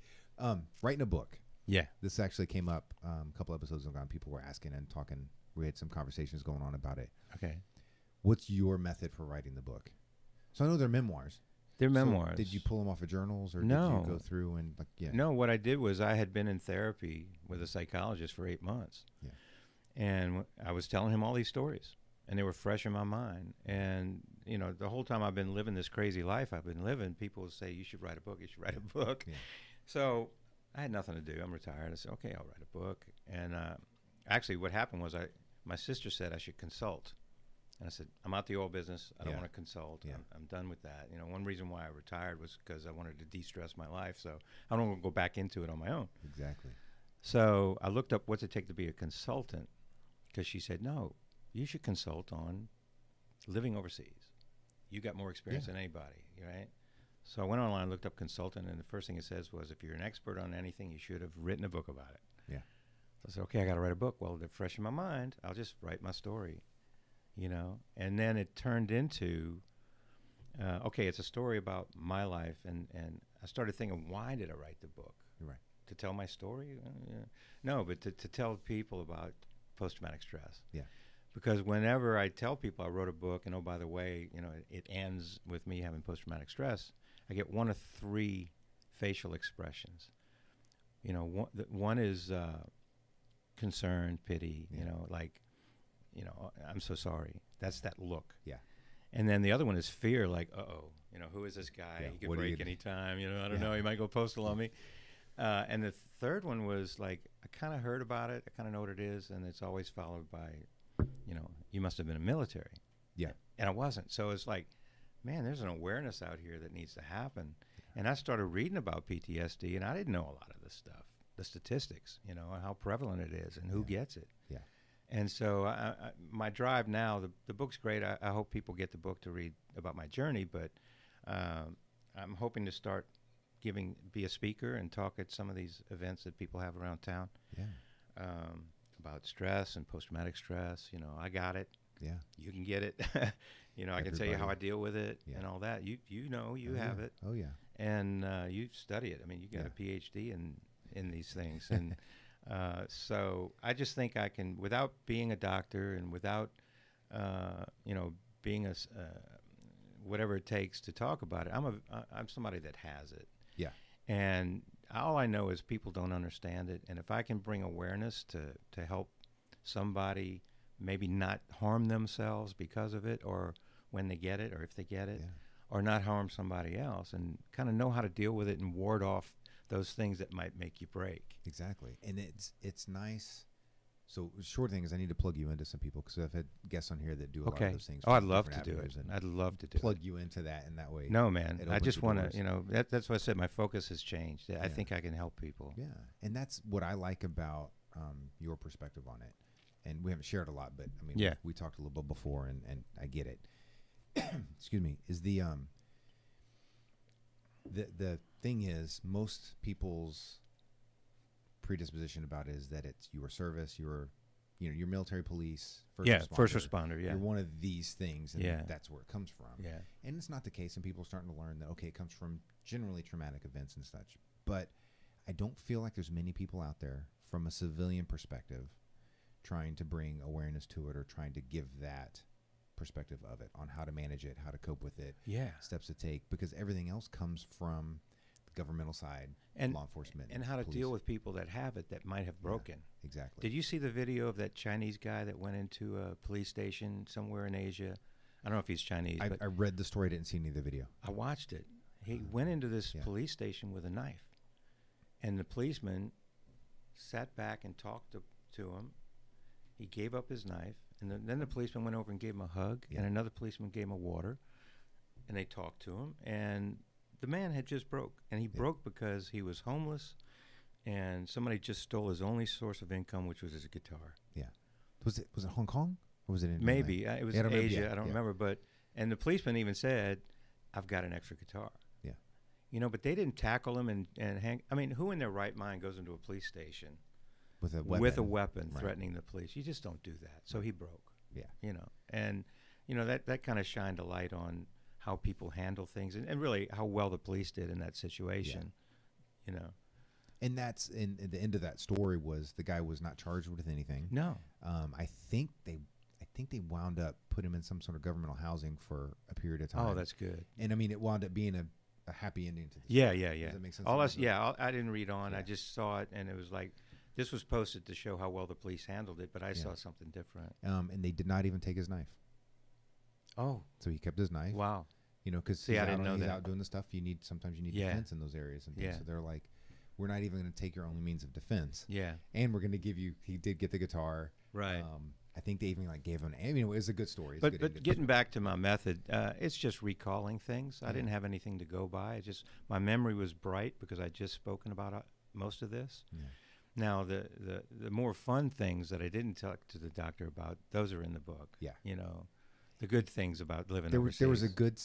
Writing a book. Yeah. This actually came up a couple episodes ago. People were asking and talking. We had some conversations going on about it. Okay. What's your method for writing the book? So I know they're memoirs. They're memoirs. Did you pull them off of journals, or did you go through and No, what I did was I had been in therapy with a psychologist for 8 months. Yeah. And I was telling him all these stories, and they were fresh in my mind. And, the whole time I've been living this crazy life I've been living, people would say, you should write a book, you should write a book. Yeah. So I had nothing to do. I'm retired. I said, okay, I'll write a book. And actually what happened was my sister said I should consult. And I said, I'm out the oil business. I don't want to consult. Yeah. I'm done with that. One reason why I retired was because I wanted to de-stress my life. So I don't want to go back into it on my own. Exactly. So I looked up what's it take to be a consultant, because she said, no, you should consult on living overseas. You got more experience than anybody, right? So I went online, looked up consultant, and the first thing it says was, if you're an expert on anything, you should have written a book about it. Yeah. So I said, okay, I got to write a book. Well, to freshen my mind, I'll just write my story, you know. And then it turned into, okay, it's a story about my life, and I started thinking, why did I write the book? Right. To tell my story? No, but to tell people about post-traumatic stress. Yeah. Because whenever I tell people I wrote a book, and oh, by the way, you know, it ends with me having post-traumatic stress, I get one of three facial expressions. You know, one is concern, pity, you know, like, you know, I'm so sorry. That's that look. Yeah. And then the other one is fear, like, uh-oh, you know, who is this guy? Yeah, He could break any time, you know, I don't know, he might go postal on me. And the third one was like, I kind of heard about it, I kind of know what it is, and it's always followed by, you know, you must have been in the military. Yeah. And I wasn't. So it's like, man, there's an awareness out here that needs to happen. And I started reading about PTSD, and I didn't know a lot of this stuff, the statistics, you know, and how prevalent it is and who gets it. Yeah. And so my drive now, the book's great. I hope people get the book to read about my journey, but I'm hoping to start be a speaker and talk at some of these events that people have around town. Yeah. About stress and post-traumatic stress. You know, I got it. Yeah. You can get it. You know, I can tell you how I deal with it and all that. You know, you have it. Oh, yeah. And you study it. I mean, you got a PhD in these things. And so I just think I can, without being a doctor and without, you know, being a, whatever it takes to talk about it, I'm somebody that has it. Yeah. And all I know is people don't understand it. And if I can bring awareness to help somebody maybe not harm themselves because of it, or when they get it, or if they get it, or not harm somebody else, and kind of know how to deal with it and ward off those things that might make you break. Exactly. And it's nice. So short thing is I need to plug you into some people, because I've had guests on here that do a lot of those things. Oh, I'd love to do it. I'd love to plug you into that in that way. No, man. I just want to, you know, that's what I said. My focus has changed. I think I can help people. Yeah. And that's what I like about your perspective on it. And we haven't shared a lot, but I mean, we talked a little bit before, and I get it. Excuse me. Is the thing is, most people's predisposition about it is that it's your service, you're military, police, first responder. Yeah, you're one of these things, and that's where it comes from. Yeah, and it's not the case, and people are starting to learn that it comes from generally traumatic events and such. But I don't feel like there's many people out there from a civilian perspective trying to bring awareness to it, or trying to give that perspective of it on how to manage it, how to cope with it, steps to take, because everything else comes from the governmental side, and law enforcement, and how to deal with people that have it that might have broken. Exactly. Did you see the video of that Chinese guy that went into a police station somewhere in Asia? I don't know if he's Chinese. I read the story, didn't see any of the video. I watched it. He went into this police station with a knife, and the policeman sat back and talked to him. He gave up his knife, and then the policeman went over and gave him a hug, and another policeman gave him a water, and they talked to him, and the man had just broke, and he broke because he was homeless, and somebody just stole his only source of income, which was his guitar. Yeah. Was it Hong Kong, or was it in Maybe. It was Asia. I don't remember, and the policeman even said, I've got an extra guitar. Yeah. You know, but they didn't tackle him and hang. I mean, who in their right mind goes into a police station with a weapon threatening the police? You just don't do that. So he broke. Yeah. You know, and you know that kind of shined a light on how people handle things, and really how well the police did in that situation. You know, and that's in the end of that story was the guy was not charged with anything. No. I think they wound up putting him in some sort of governmental housing for a period of time. Oh, that's good. And I mean, it wound up being a happy ending to the story. Yeah. Does that make sense? I didn't read on. I just saw it, and it was like, this was posted to show how well the police handled it, but I saw something different. And they did not even take his knife. Oh. So he kept his knife. Wow. You know, because he's out doing the stuff. Sometimes you need defense in those areas and things. So they're like, we're not even going to take your only means of defense. Yeah. And we're going to give you. He did get the guitar. Right. I think they even gave him. I mean, it was a good story. But getting back to my method, it's just recalling things. I didn't have anything to go by. My memory was bright because I'd just spoken about most of this. Yeah. Now the more fun things that I didn't talk to the doctor about, those are in the book. Yeah. You know, the good things about living overseas. There was a good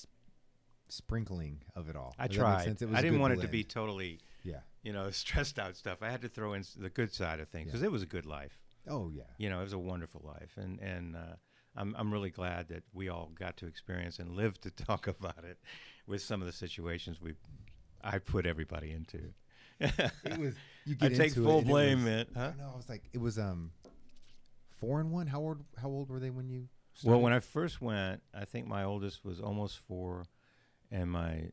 sprinkling of it all. I Does that make tried. sense? It was I a didn't good want it to blend. be totally, Yeah. stressed out stuff. I had to throw in the good side of things because it was a good life. Oh yeah. It was a wonderful life, and I'm really glad that we all got to experience and live to talk about it with some of the situations I put everybody into. It was. You I get take into full it, blame, was, man. I Huh? know. I was like, it was 4 and 1. How old were they when you started? Well, when I first went, I think my oldest was almost 4, and I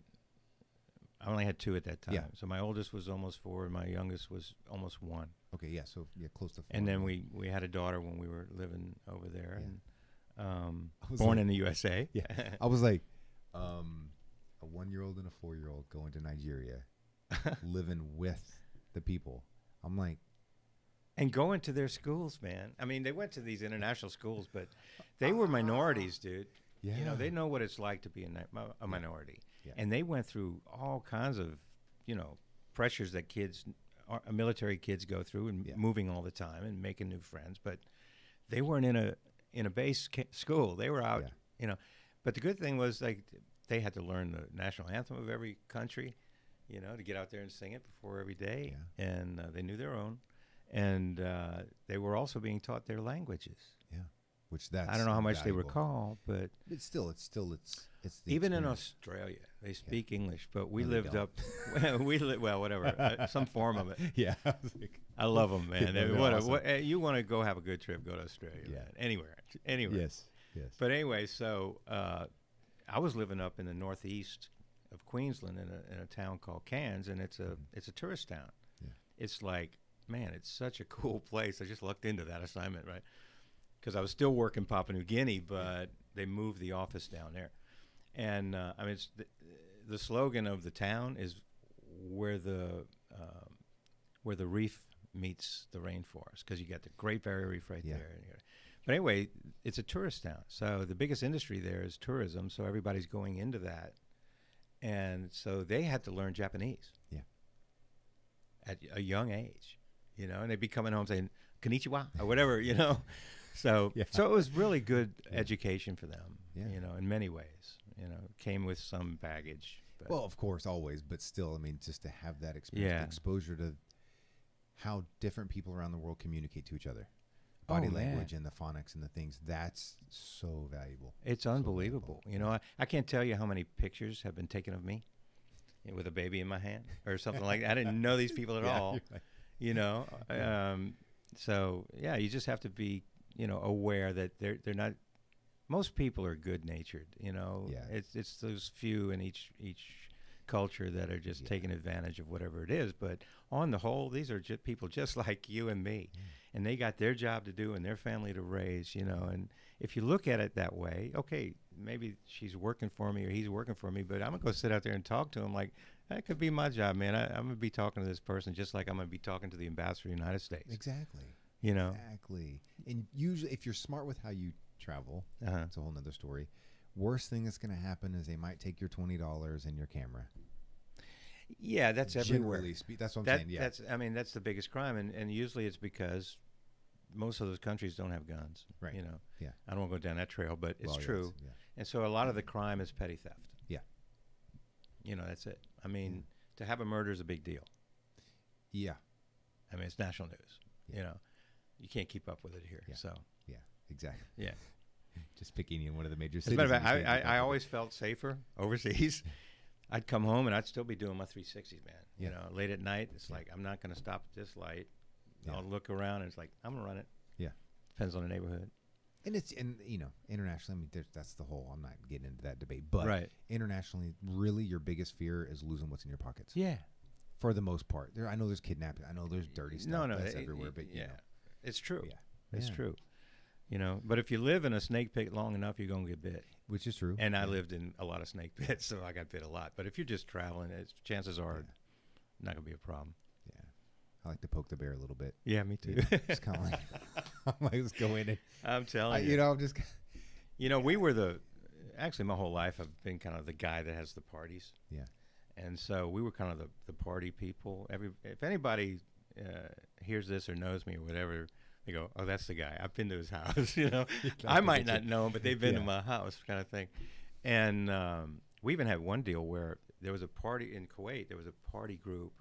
only had 2 at that time. Yeah. So my oldest was almost 4, and my youngest was almost 1. Okay, yeah, so close to 4. And then we had a daughter when we were living over there, Yeah. and was born like- in the USA. Yeah, I was like, a 1-year-old and a 4-year-old going to Nigeria, living with the people. I'm like, And going to their schools, man. I mean, they went to these international schools, but they were minorities, dude. yeah, They know what it's like to be a minority. Yeah. And they went through all kinds of, pressures that military kids go through, and Yeah. moving all the time and making new friends. But they weren't in a base school. They were out, But the good thing was, like, they had to learn the national anthem of every country, to get out there and sing it before every day. Yeah. And they knew their own. And they were also being taught their languages. yeah. Which that's I don't know how much they invaluable. recall, but It's still it's the even in experience. Australia, they speak English. But we No, they lived don't. up, well, whatever, some form of it. Yeah, I was like, I love them, man. Yeah, they're awesome. You want to go have a good trip? Go to Australia. Yeah. Man. Anywhere. yes. But anyway, so I was living up in the northeast of Queensland in a town called Cairns, and it's a tourist town. Yeah. It's like, man, it's such a cool place. I just lucked into that assignment, right? Because I was still working Papua New Guinea, but they moved the office down there. And I mean, it's the slogan of the town is where the reef meets the rainforest, because you got the Great Barrier Reef right Yeah. there. But anyway, it's a tourist town, so the biggest industry there is tourism. So everybody's going into that, and so they had to learn Japanese. Yeah. At a young age, and they'd be coming home saying "Konnichiwa" or whatever, So Yeah. so it was really good education for them, Yeah. in many ways. Came with some baggage. But Well, of course, always, but still, I mean, just to have that experience, Yeah. the exposure to how different people around the world communicate to each other, body Oh, man. language and the phonics and the things, that's so valuable. it's unbelievable. I can't tell you how many pictures have been taken of me with a baby in my hand or something like that. I didn't know these people at Yeah, all, you're right. So yeah, you just have to be, aware that they're not. Most people are good natured, Yeah. It's those few in each culture that are just taking advantage of whatever it is. But on the whole, these are just people just like you and me, and they got their job to do and their family to raise, And if you look at it that way, okay, maybe she's working for me or he's working for me, but I'm gonna go sit out there and talk to him like that could be my job, man. I'm gonna be talking to this person just like I'm gonna be talking to the ambassador of the United States. Exactly. You know? Exactly. And usually, if you're smart with how you travel, Uh-huh. it's a whole nother story. Worst thing that's going to happen is they might take your $20 and your camera. Yeah, that's everywhere. That's what I'm saying. Yeah. That's the biggest crime, and usually it's because most of those countries don't have guns. Right. Yeah. I don't want to go down that trail, but it's Well, true. yes, yeah. And so a lot of the crime is petty theft. Yeah. That's it. I mean, to have a murder is a big deal. Yeah. I mean, it's national news. Yeah. You can't keep up with it here. Yeah. So Yeah. Exactly. yeah. Just picking in one of the major As a cities. matter of and fact, you can't keep up I with always felt safer overseas. I'd come home and I'd still be doing my 360s, man. Yeah. Late at night, it's like I'm not going to stop at this light. Yeah. I'll look around and it's like I'm gonna run it. Yeah. Depends on the neighborhood. And internationally, I mean, that's the whole. I'm not getting into that debate, but Right. internationally, really, your biggest fear is losing what's in your pockets. Yeah. For the most part, I know there's kidnapping. I know there's dirty stuff. No, that's everywhere. But it's true. Yeah. It's Yeah. true. But if you live in a snake pit long enough, you're gonna get bit. Which is true. And I lived in a lot of snake pits, so I got bit a lot. But if you're just traveling, chances are not gonna be a problem. Yeah, I like to poke the bear a little bit. Yeah, me too. Just kind of like, I'm like, let's go in and I'm telling you. I'm just. We were actually my whole life I've been kind of the guy that has the parties. Yeah. And so we were kind of the party people. If anybody hears this or knows me or whatever, they go, "Oh, that's the guy. I've been to his house." I might not know him, but they've been to my house, kind of thing. And We even had one deal where there was a party in Kuwait. There was a party group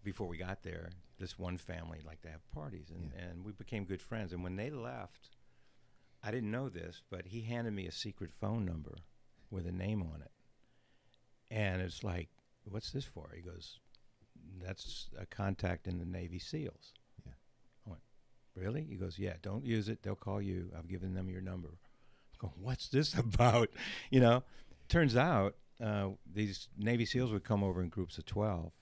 before we got there. This one family liked to have parties, and we became good friends. And when they left, I didn't know this, but he handed me a secret phone number with a name on it. And it's like, what's this for? He goes, that's a contact in the Navy SEALs. Yeah. I went, really? He goes, yeah, don't use it. They'll call you. I've given them your number. I'm going, what's this about? You know, turns out these Navy SEALs would come over in groups of 12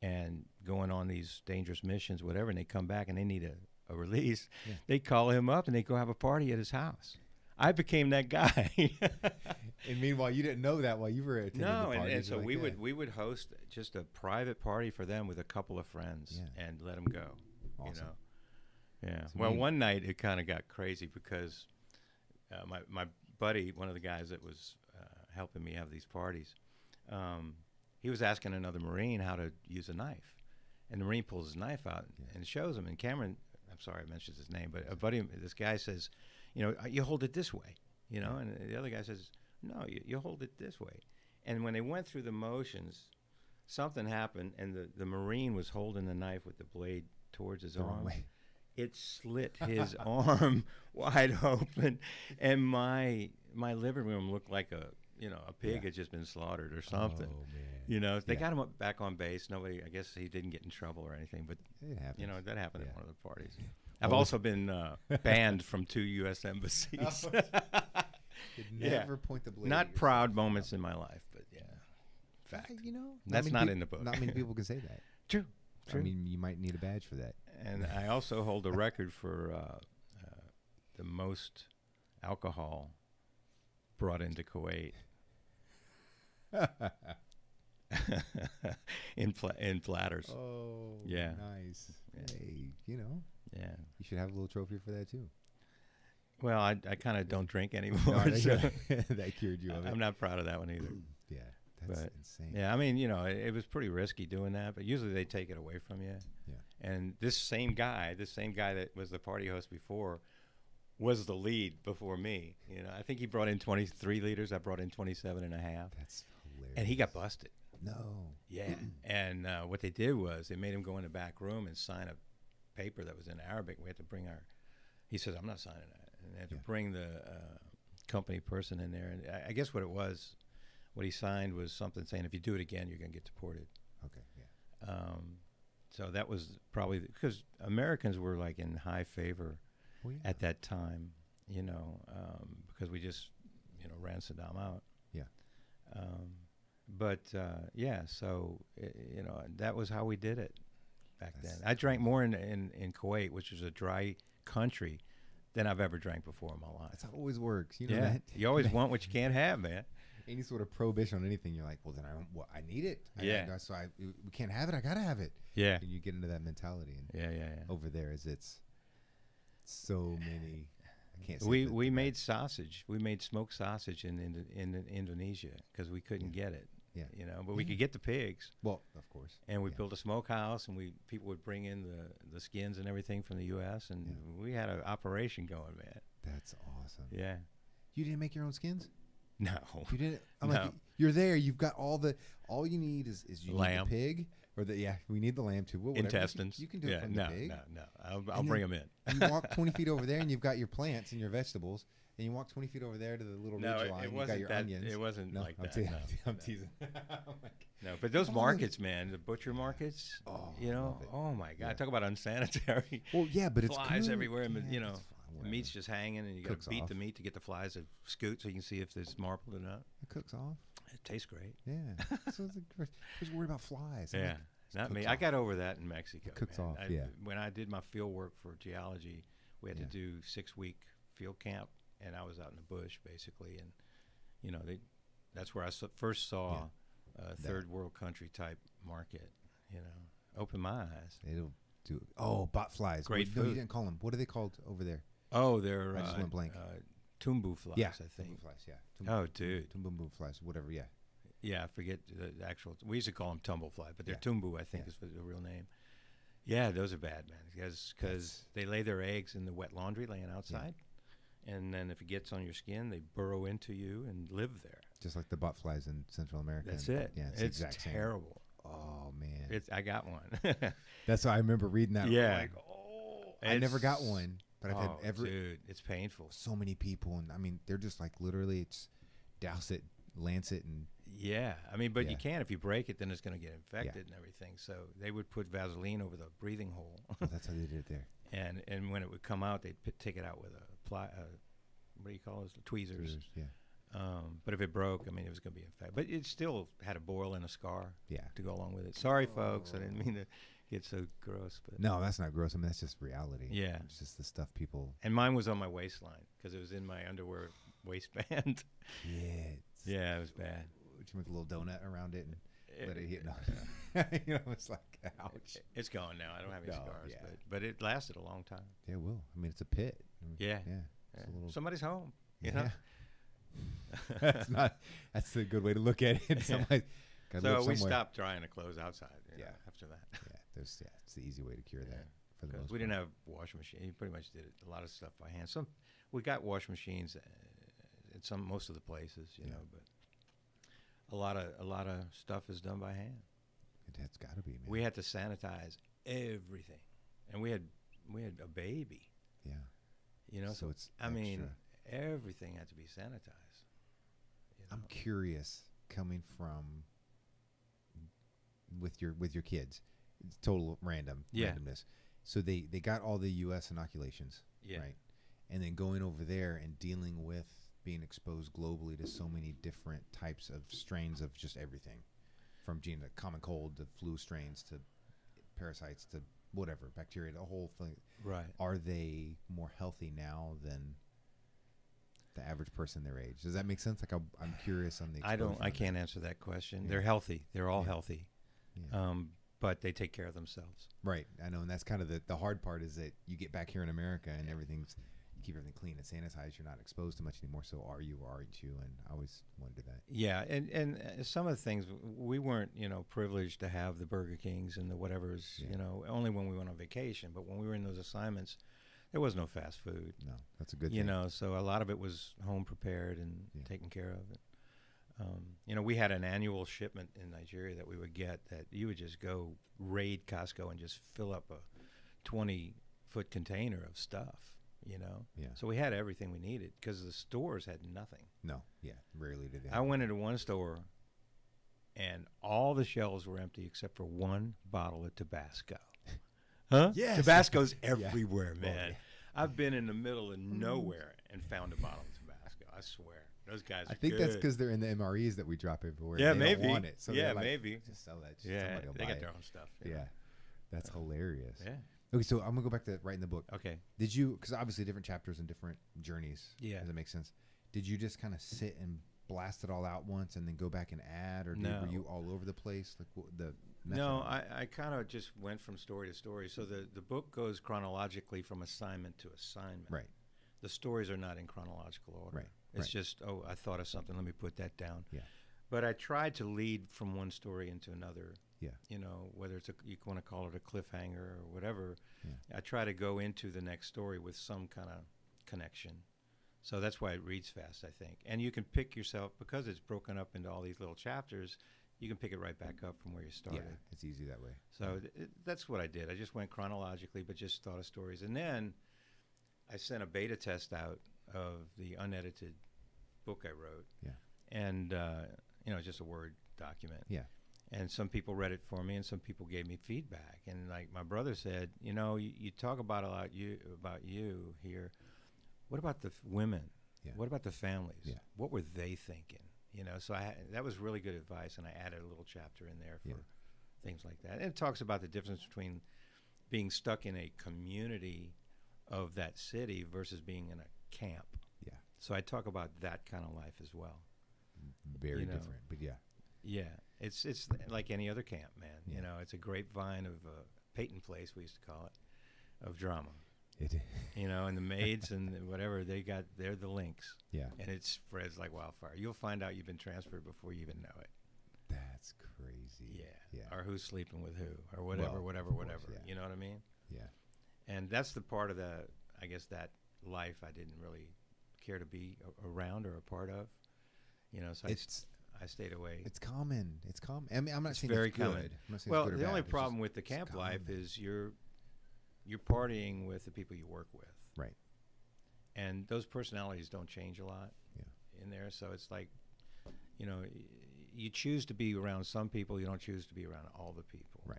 and going on these dangerous missions, whatever, and they come back and they need a release. Yeah. They call him up and they go have a party at his house. I became that guy. And meanwhile, you didn't know that while you were attending the parties. And so like we would host just a private party for them with a couple of friends and let them go. Awesome. You know, yeah. Well, one night it kind of got crazy because my buddy, one of the guys that was helping me have these parties, he was asking another Marine how to use a knife, and the Marine pulls his knife out and shows him. And Cameron, I'm sorry I mentioned his name, but a buddy, this guy says, you know, you hold it this way, you know, and the other guy says, no, you hold it this way. And when they went through the motions, something happened, and the Marine was holding the knife with the blade towards his arm. It slit his arm wide open, and my living room looked like a pig had just been slaughtered or something. Oh, man. You know, they got him back on base. Nobody, I guess he didn't get in trouble or anything, but you know, that happened at one of the parties. I've also been banned from 2 U.S. embassies. Never point the blade. Not proud moments in my life, but fact. You know, that's not in the book. Not many people can say that. True. I mean, you might need a badge for that. And I also hold a record for the most alcohol brought into Kuwait. in platters. Oh, yeah, nice. Yeah. Hey, you know, you should have a little trophy for that too. Well, I kind of don't drink anymore. No, so that cured you of it. I'm not proud of that one either. Yeah, that's insane. Yeah, I mean, you know, it was pretty risky doing that, but usually they take it away from you. Yeah. And this same guy that was the party host before, was the lead before me. You know, I think he brought in 23 liters. I brought in 27 and a half. That's hilarious. And he got busted. No. Yeah. And what they did was they made him go in the back room and sign a paper that was in Arabic. We had to bring he says, I'm not signing that. And they had to bring the company person in there. And I guess what he signed was something saying, if you do it again, you're going to get deported. Okay, yeah. So that was probably, because Americans were like in high favor at that time, you know, because we just, you know, ran Saddam out. Yeah. So, you know, that was how we did it back then. I drank more in Kuwait, which was a dry country, than I've ever drank before in my life. That's how it always works. You know that? You always want what you can't have, man. Any sort of prohibition on anything, you're like, well, then I need it. We can't have it. I got to have it. Yeah. And you get into that mentality. And over there, it's so many. I can't say we made sausage. We made smoked sausage in Indonesia because we couldn't get it. Yeah. You know, but we could get the pigs. Well, of course. And we built a smokehouse, and people would bring in the skins and everything from the U.S., and we had an operation going, man. That's awesome. Yeah. You didn't make your own skins? No. You didn't? Like, you're there. You've got all you need is you lamb. Need the pig. Or we need the lamb too. Well, intestines. You can do it from the pig. No. I'll bring them in. You walk 20 feet over there, and you've got your plants and your vegetables. And you walk 20 feet over there to the little ridge line. You got your onions. It wasn't like that. I'm teasing. No, but those markets, man, the butcher markets. Oh, you know. Oh my God, talk about unsanitary. Well, yeah, but it's flies good. everywhere. You know, the meat's just hanging, and you got to beat the meat to get the flies to scoot, so you can see if there's marbled or not. It cooks off. It tastes great. Yeah. So just worried about flies. Yeah. Not me. I got over that in Mexico. It cooks off, When I did my field work for geology, we had to do 6-week field camp, and I was out in the bush basically, and you know that's where I first saw a third world country type market. You know, opened my eyes. It'll do. Oh, bot flies. Great food. No, you didn't call them. What are they called over there? Oh, they're I just went blank. Tumbu flies. Yeah, I think. Tumbu flies. Yeah. Oh, dude. Tumbu flies. Whatever. Yeah. Yeah, I forget the actual. We used to call them tumblefly, but they're tumbu, I think, is the real name. Yeah, those are bad, man, because they lay their eggs in the wet laundry laying outside, and then if it gets on your skin, they burrow into you and live there. Just like the botflies in Central America. That's it. Yeah, it's terrible. Same. Oh man, I got one. That's why I remember reading that. Yeah. Like, I never got one, but I've had dude, it's painful. So many people, and I mean, they're just like literally, it's douse it, lance it, and yeah. I mean, but you can't. If you break it, then it's going to get infected and everything. So they would put Vaseline over the breathing hole. Well, that's how they did it there. And when it would come out, they'd take it out with a what do you call those? Tweezers. Yeah. But if it broke, I mean, it was going to be infected. But it still had a boil and a scar. Yeah. To go along with it. Sorry, folks. I didn't mean to get so gross. But no, that's not gross. I mean, that's just reality. Yeah. It's just the stuff people. And mine was on my waistline because it was in my underwear waistband. Yeah, it was bad. Would you make a little donut around it and let it hit? No. You know, it's like, ouch. It's gone now. I don't have any scars, but it lasted a long time. Yeah, it will. I mean, it's a pit. Yeah. It's a little... Somebody's home. You know? That's a good way to look at it. Somebody so we stopped drying the clothes outside. After that. It's the easy way to cure that. For the most we didn't have washing machine. You pretty much did a lot of stuff by hand. We got washing machines at most of the places, you know, but a lot of stuff is done by hand. It's got to be, man. We had to sanitize everything, and we had a baby. Yeah. You know, so it's I mean, everything had to be sanitized. You know? I'm curious, coming from with your kids, it's total randomness. So they got all the U.S. inoculations, right? And then going over there and dealing with being exposed globally to so many different types of strains of just everything, from common cold to flu strains to parasites to whatever, bacteria, the whole thing. Right. Are they more healthy now than the average person their age? Does that make sense? Like, I'm curious on the exposure. I can't answer that question. They're healthy. They're all healthy. Yeah. But they take care of themselves. Right. I know. And that's kind of the hard part, is that you get back here in America and you keep everything clean and sanitized. You're not exposed to much anymore. So are you or aren't you? And I always wondered that. Yeah. And some of the things, we weren't, privileged to have the Burger Kings and the whatevers, only when we went on vacation. But when we were in those assignments, there was no fast food. No, that's a good thing. So a lot of it was home prepared and taken care of. We had an annual shipment in Nigeria that we would get, that you would just go raid Costco and just fill up a 20-foot container of stuff, Yeah. So we had everything we needed because the stores had nothing. No. Yeah. Rarely did they. I went into one store and all the shelves were empty except for one bottle of Tabasco. Huh? Yes. Tabasco's everywhere, man. Well, I've been in the middle of nowhere and found a bottle of Tabasco. I swear. Those guys are I think good. that's because they're in the MREs that we drop everywhere. Yeah, they maybe. Don't want it. So yeah, like, maybe. Just sell that. Yeah, will they buy got it. their own stuff. Yeah. That's hilarious. Yeah. Okay, so I'm going to go back to writing the book. Okay. Did you, because obviously different chapters and different journeys. Yeah. Does that make sense? Did you just kind of sit and blast it all out once and then go back and add? Or No. were you all over the place? Like the method? No, I kind of just went from story to story. So the book goes chronologically from assignment to assignment. Right. The stories are not in chronological order. Right. It's just, I thought of something. Let me put that down. Yeah. But I tried to lead from one story into another. Yeah. Whether it's you want to call it a cliffhanger or whatever. Yeah. I try to go into the next story with some kind of connection. So that's why it reads fast, I think. And you can pick yourself, because it's broken up into all these little chapters, you can pick it right back up from where you started. Yeah, it's easy that way. So that's what I did. I just went chronologically, but just thought of stories. And then I sent a beta test out of the unedited book I wrote. Yeah. And, just a Word document. Yeah. And some people read it for me, and some people gave me feedback. And like my brother said, you talk about about you here. What about the women? Yeah. What about the families? Yeah. What were they thinking? So that was really good advice, and I added a little chapter in there for things like that. And it talks about the difference between being stuck in a community of that city versus being in a camp. Yeah. So I talk about that kind of life as well. Very different, but yeah. Yeah, it's like any other camp, man. Yeah. It's a grapevine of Peyton Place, we used to call it, of drama. It. And the maids and whatever, they're the links. Yeah. And it spreads like wildfire. You'll find out you've been transferred before you even know it. That's crazy. Yeah. Yeah. Or who's sleeping with who, or whatever, whatever. Yeah. You know what I mean? Yeah. And that's the part of that life I didn't really care to be around or a part of. So I stayed away. It's common. It's common. I mean, I'm not saying very it's good. common. I'm not saying Well, it's good or the bad. only It's problem just- with the it's camp life common. is you're partying with the people you work with. Right. And those personalities don't change a lot in there. So it's like, you choose to be around some people. You don't choose to be around all the people. Right.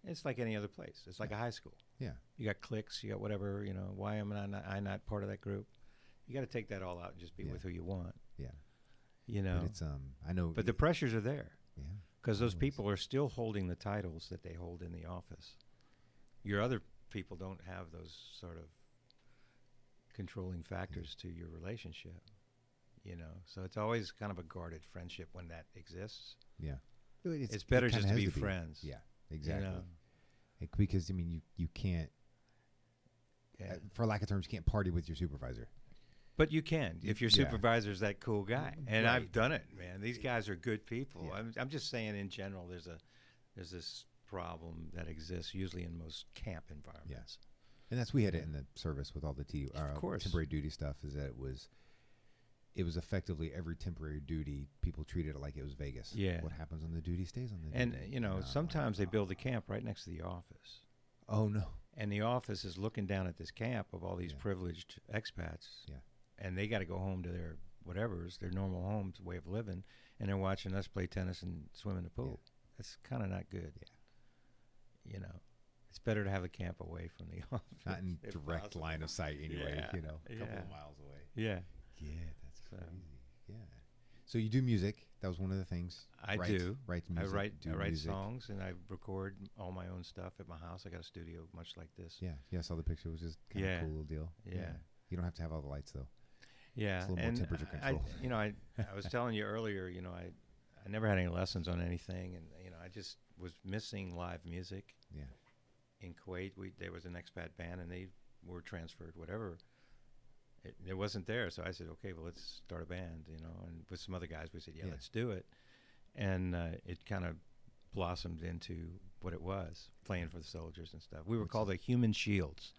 It's like any other place. It's like a high school. Yeah. You got cliques. You got whatever. Why am I not part of that group? You got to take that all out and just be with who you want. Yeah. But it's I know. But the pressures are there. Yeah. Because those Always. people are still holding the titles that they hold in the office. Your other people don't have those sort of controlling factors to your relationship. So it's always kind of a guarded friendship when that exists. Yeah. It's better just to be friends. Yeah. Exactly. Because I mean, you can't. Yeah. For lack of terms, you can't party with your supervisor. But you can if your supervisor's that cool guy, and Right. I've done it, man. These guys are good people. Yeah. I'm just saying in general, there's this problem that exists usually in most camp environments. And we had it in the service with all the temporary duty stuff. Is that it was effectively every temporary duty. People treated it like it was Vegas. Yeah. What happens on the duty stays on the And duty. sometimes they build a camp right next to the office. Oh no. And the office is looking down at this camp of all these privileged expats. Yeah. And they got to go home to their whatever's their normal home's way of living, and they're watching us play tennis and swim in the pool. That's kind of not good. Yeah. It's better to have a camp away from the office. Not in direct possible. line of sight anyway. Yeah. A couple of miles away. Yeah. Yeah, that's crazy. Yeah. So you do music. That was one of the things. I do. Write music. I write music. songs, and I record all my own stuff at my house. I got a studio much like this. Yeah. Yeah, I saw the picture. It was just kind of a cool little deal. Yeah. You don't have to have all the lights though. Yeah. It's a little more temperature control. I was telling you earlier, I never had any lessons on anything, and I just was missing live music. Yeah. In Kuwait, there was an expat band, and they were transferred, whatever. It wasn't there, so I said, okay, well, let's start a band, and with some other guys, we said, let's do it. And it kind of blossomed into what it was, playing for the soldiers and stuff. We were called the Human Shields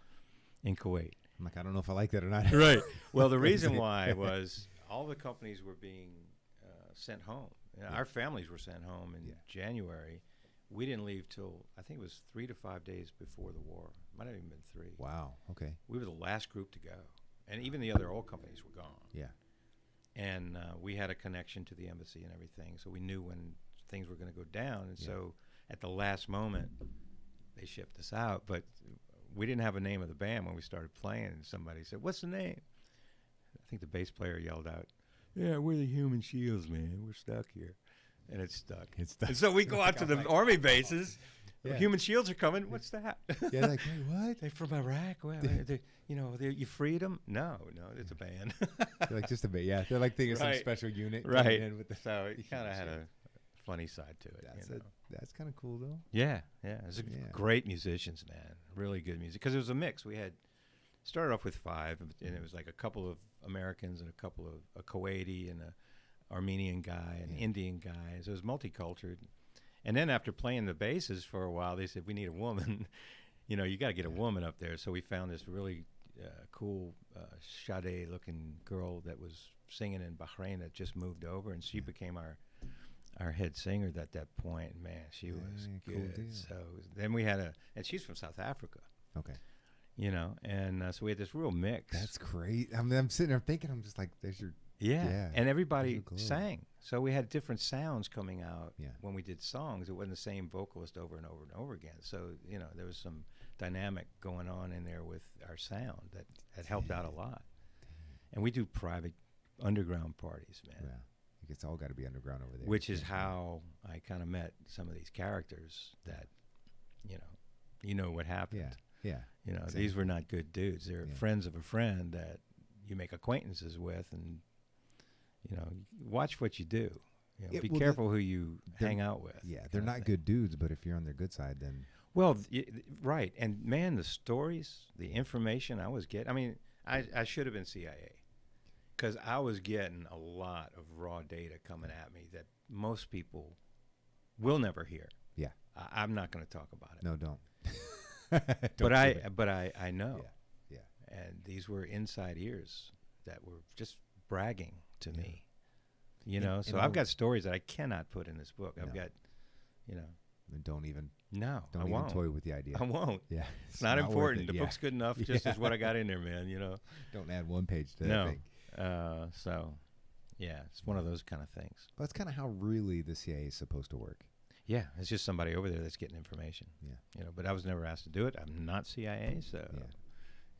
in Kuwait. I'm like, I don't know if I like that or not. Right. Well, the reason why was all the companies were being sent home. Our families were sent home in January. We didn't leave till, I think it was 3 to 5 days before the war. Might have even been 3. Wow. Okay. We were the last group to go. And even the other oil companies were gone. Yeah. And we had a connection to the embassy and everything, so we knew when things were going to go down. And so at the last moment, they shipped us out. But we didn't have a name of the band when we started playing. And somebody said, "What's the name?" I think the bass player yelled out, "Yeah, we're the Human Shields, man. We're stuck here." And it's stuck. And so we go out to the army bases. Yeah. Human Shields are coming. What's that? Yeah, like, hey, what? They're from Iraq. Well, you freed them? No, it's a band. They're like just a bit. Yeah, they're like thinking some special unit. Right. In with the so it kind of had a funny side to it. That's kind of cool though. Yeah. It's great musicians, man. Really good music. Because it was a mix. We had started off with 5, and it was like a couple of Americans and a couple of a Kuwaiti and a Armenian guy and Indian guy. So it was multicultural. And then after playing the basses for a while, they said, we need a woman. You got to get a woman up there. So we found this really cool Sade-looking girl that was singing in Bahrain that just moved over, and she became our head singer at that point. Man, she was good. Cool. So then we had and she's from South Africa. Okay. And so we had this real mix. That's great. I'm sitting there thinking, I'm just like, there's your... Yeah. And everybody sang. So we had different sounds coming out when we did songs. It wasn't the same vocalist over and over and over again. So, there was some dynamic going on in there with our sound that helped out a lot. And we do private underground parties, man. Yeah. It's all got to be underground over there. Which is how I kind of met some of these characters that, you know what happened. Yeah. Exactly. These were not good dudes. They're friends of a friend that you make acquaintances with, and watch what you do. Be careful who you hang out with. Yeah, they're not good dudes, but if you're on their good side, then... Well, right. And, man, the stories, the information I was getting... I mean, I should have been CIA, because I was getting a lot of raw data coming at me that most people will never hear. Yeah. I'm not going to talk about it. No, don't. But I know. Yeah. And these were inside ears that were just bragging to me. You know, so I've got stories that I cannot put in this book. I've got, you know. Don't even toy with the idea. I won't. Yeah. It's not important. The book's good enough just as what I got in there, man, you know. Don't add one page to that thing. So, yeah, it's one of those kind of things. But that's kind of how really the CIA is supposed to work. Yeah, it's just somebody over there that's getting information. Yeah. You know, but I was never asked to do it. I'm not CIA, so,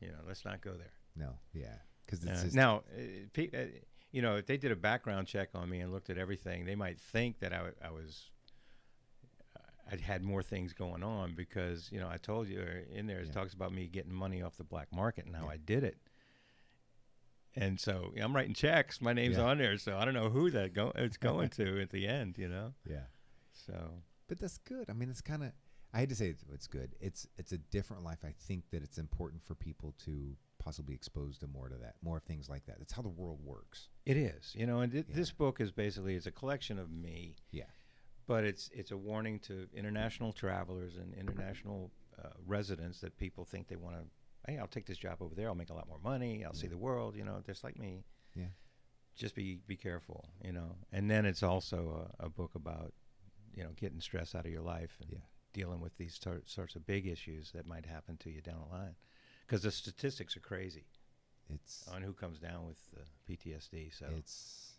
you know, let's not go there. No, yeah. Because now, you know, if they did a background check on me and looked at everything, they might think that I'd had more things going on because, you know, I told you in there, it talks about me getting money off the black market and how I did it. And so I'm writing checks. My name's on there. So I don't know who it's going to at the end, you know? Yeah. So. But that's good. I mean, it's kind of, I hate to say it's good. It's a different life. I think that it's important for people to possibly expose to more things like that. That's how the world works. It is, you know, and this book is basically, it's a collection of me. Yeah. But it's a warning to international travelers and international residents that people think they want to, hey, I'll take this job over there. I'll make a lot more money. I'll see the world, you know, just like me. Yeah. Just be careful, you know. And then it's also a book about, you know, getting stress out of your life and dealing with these sorts of big issues that might happen to you down the line. Because the statistics are crazy. It's on who comes down with PTSD. So it's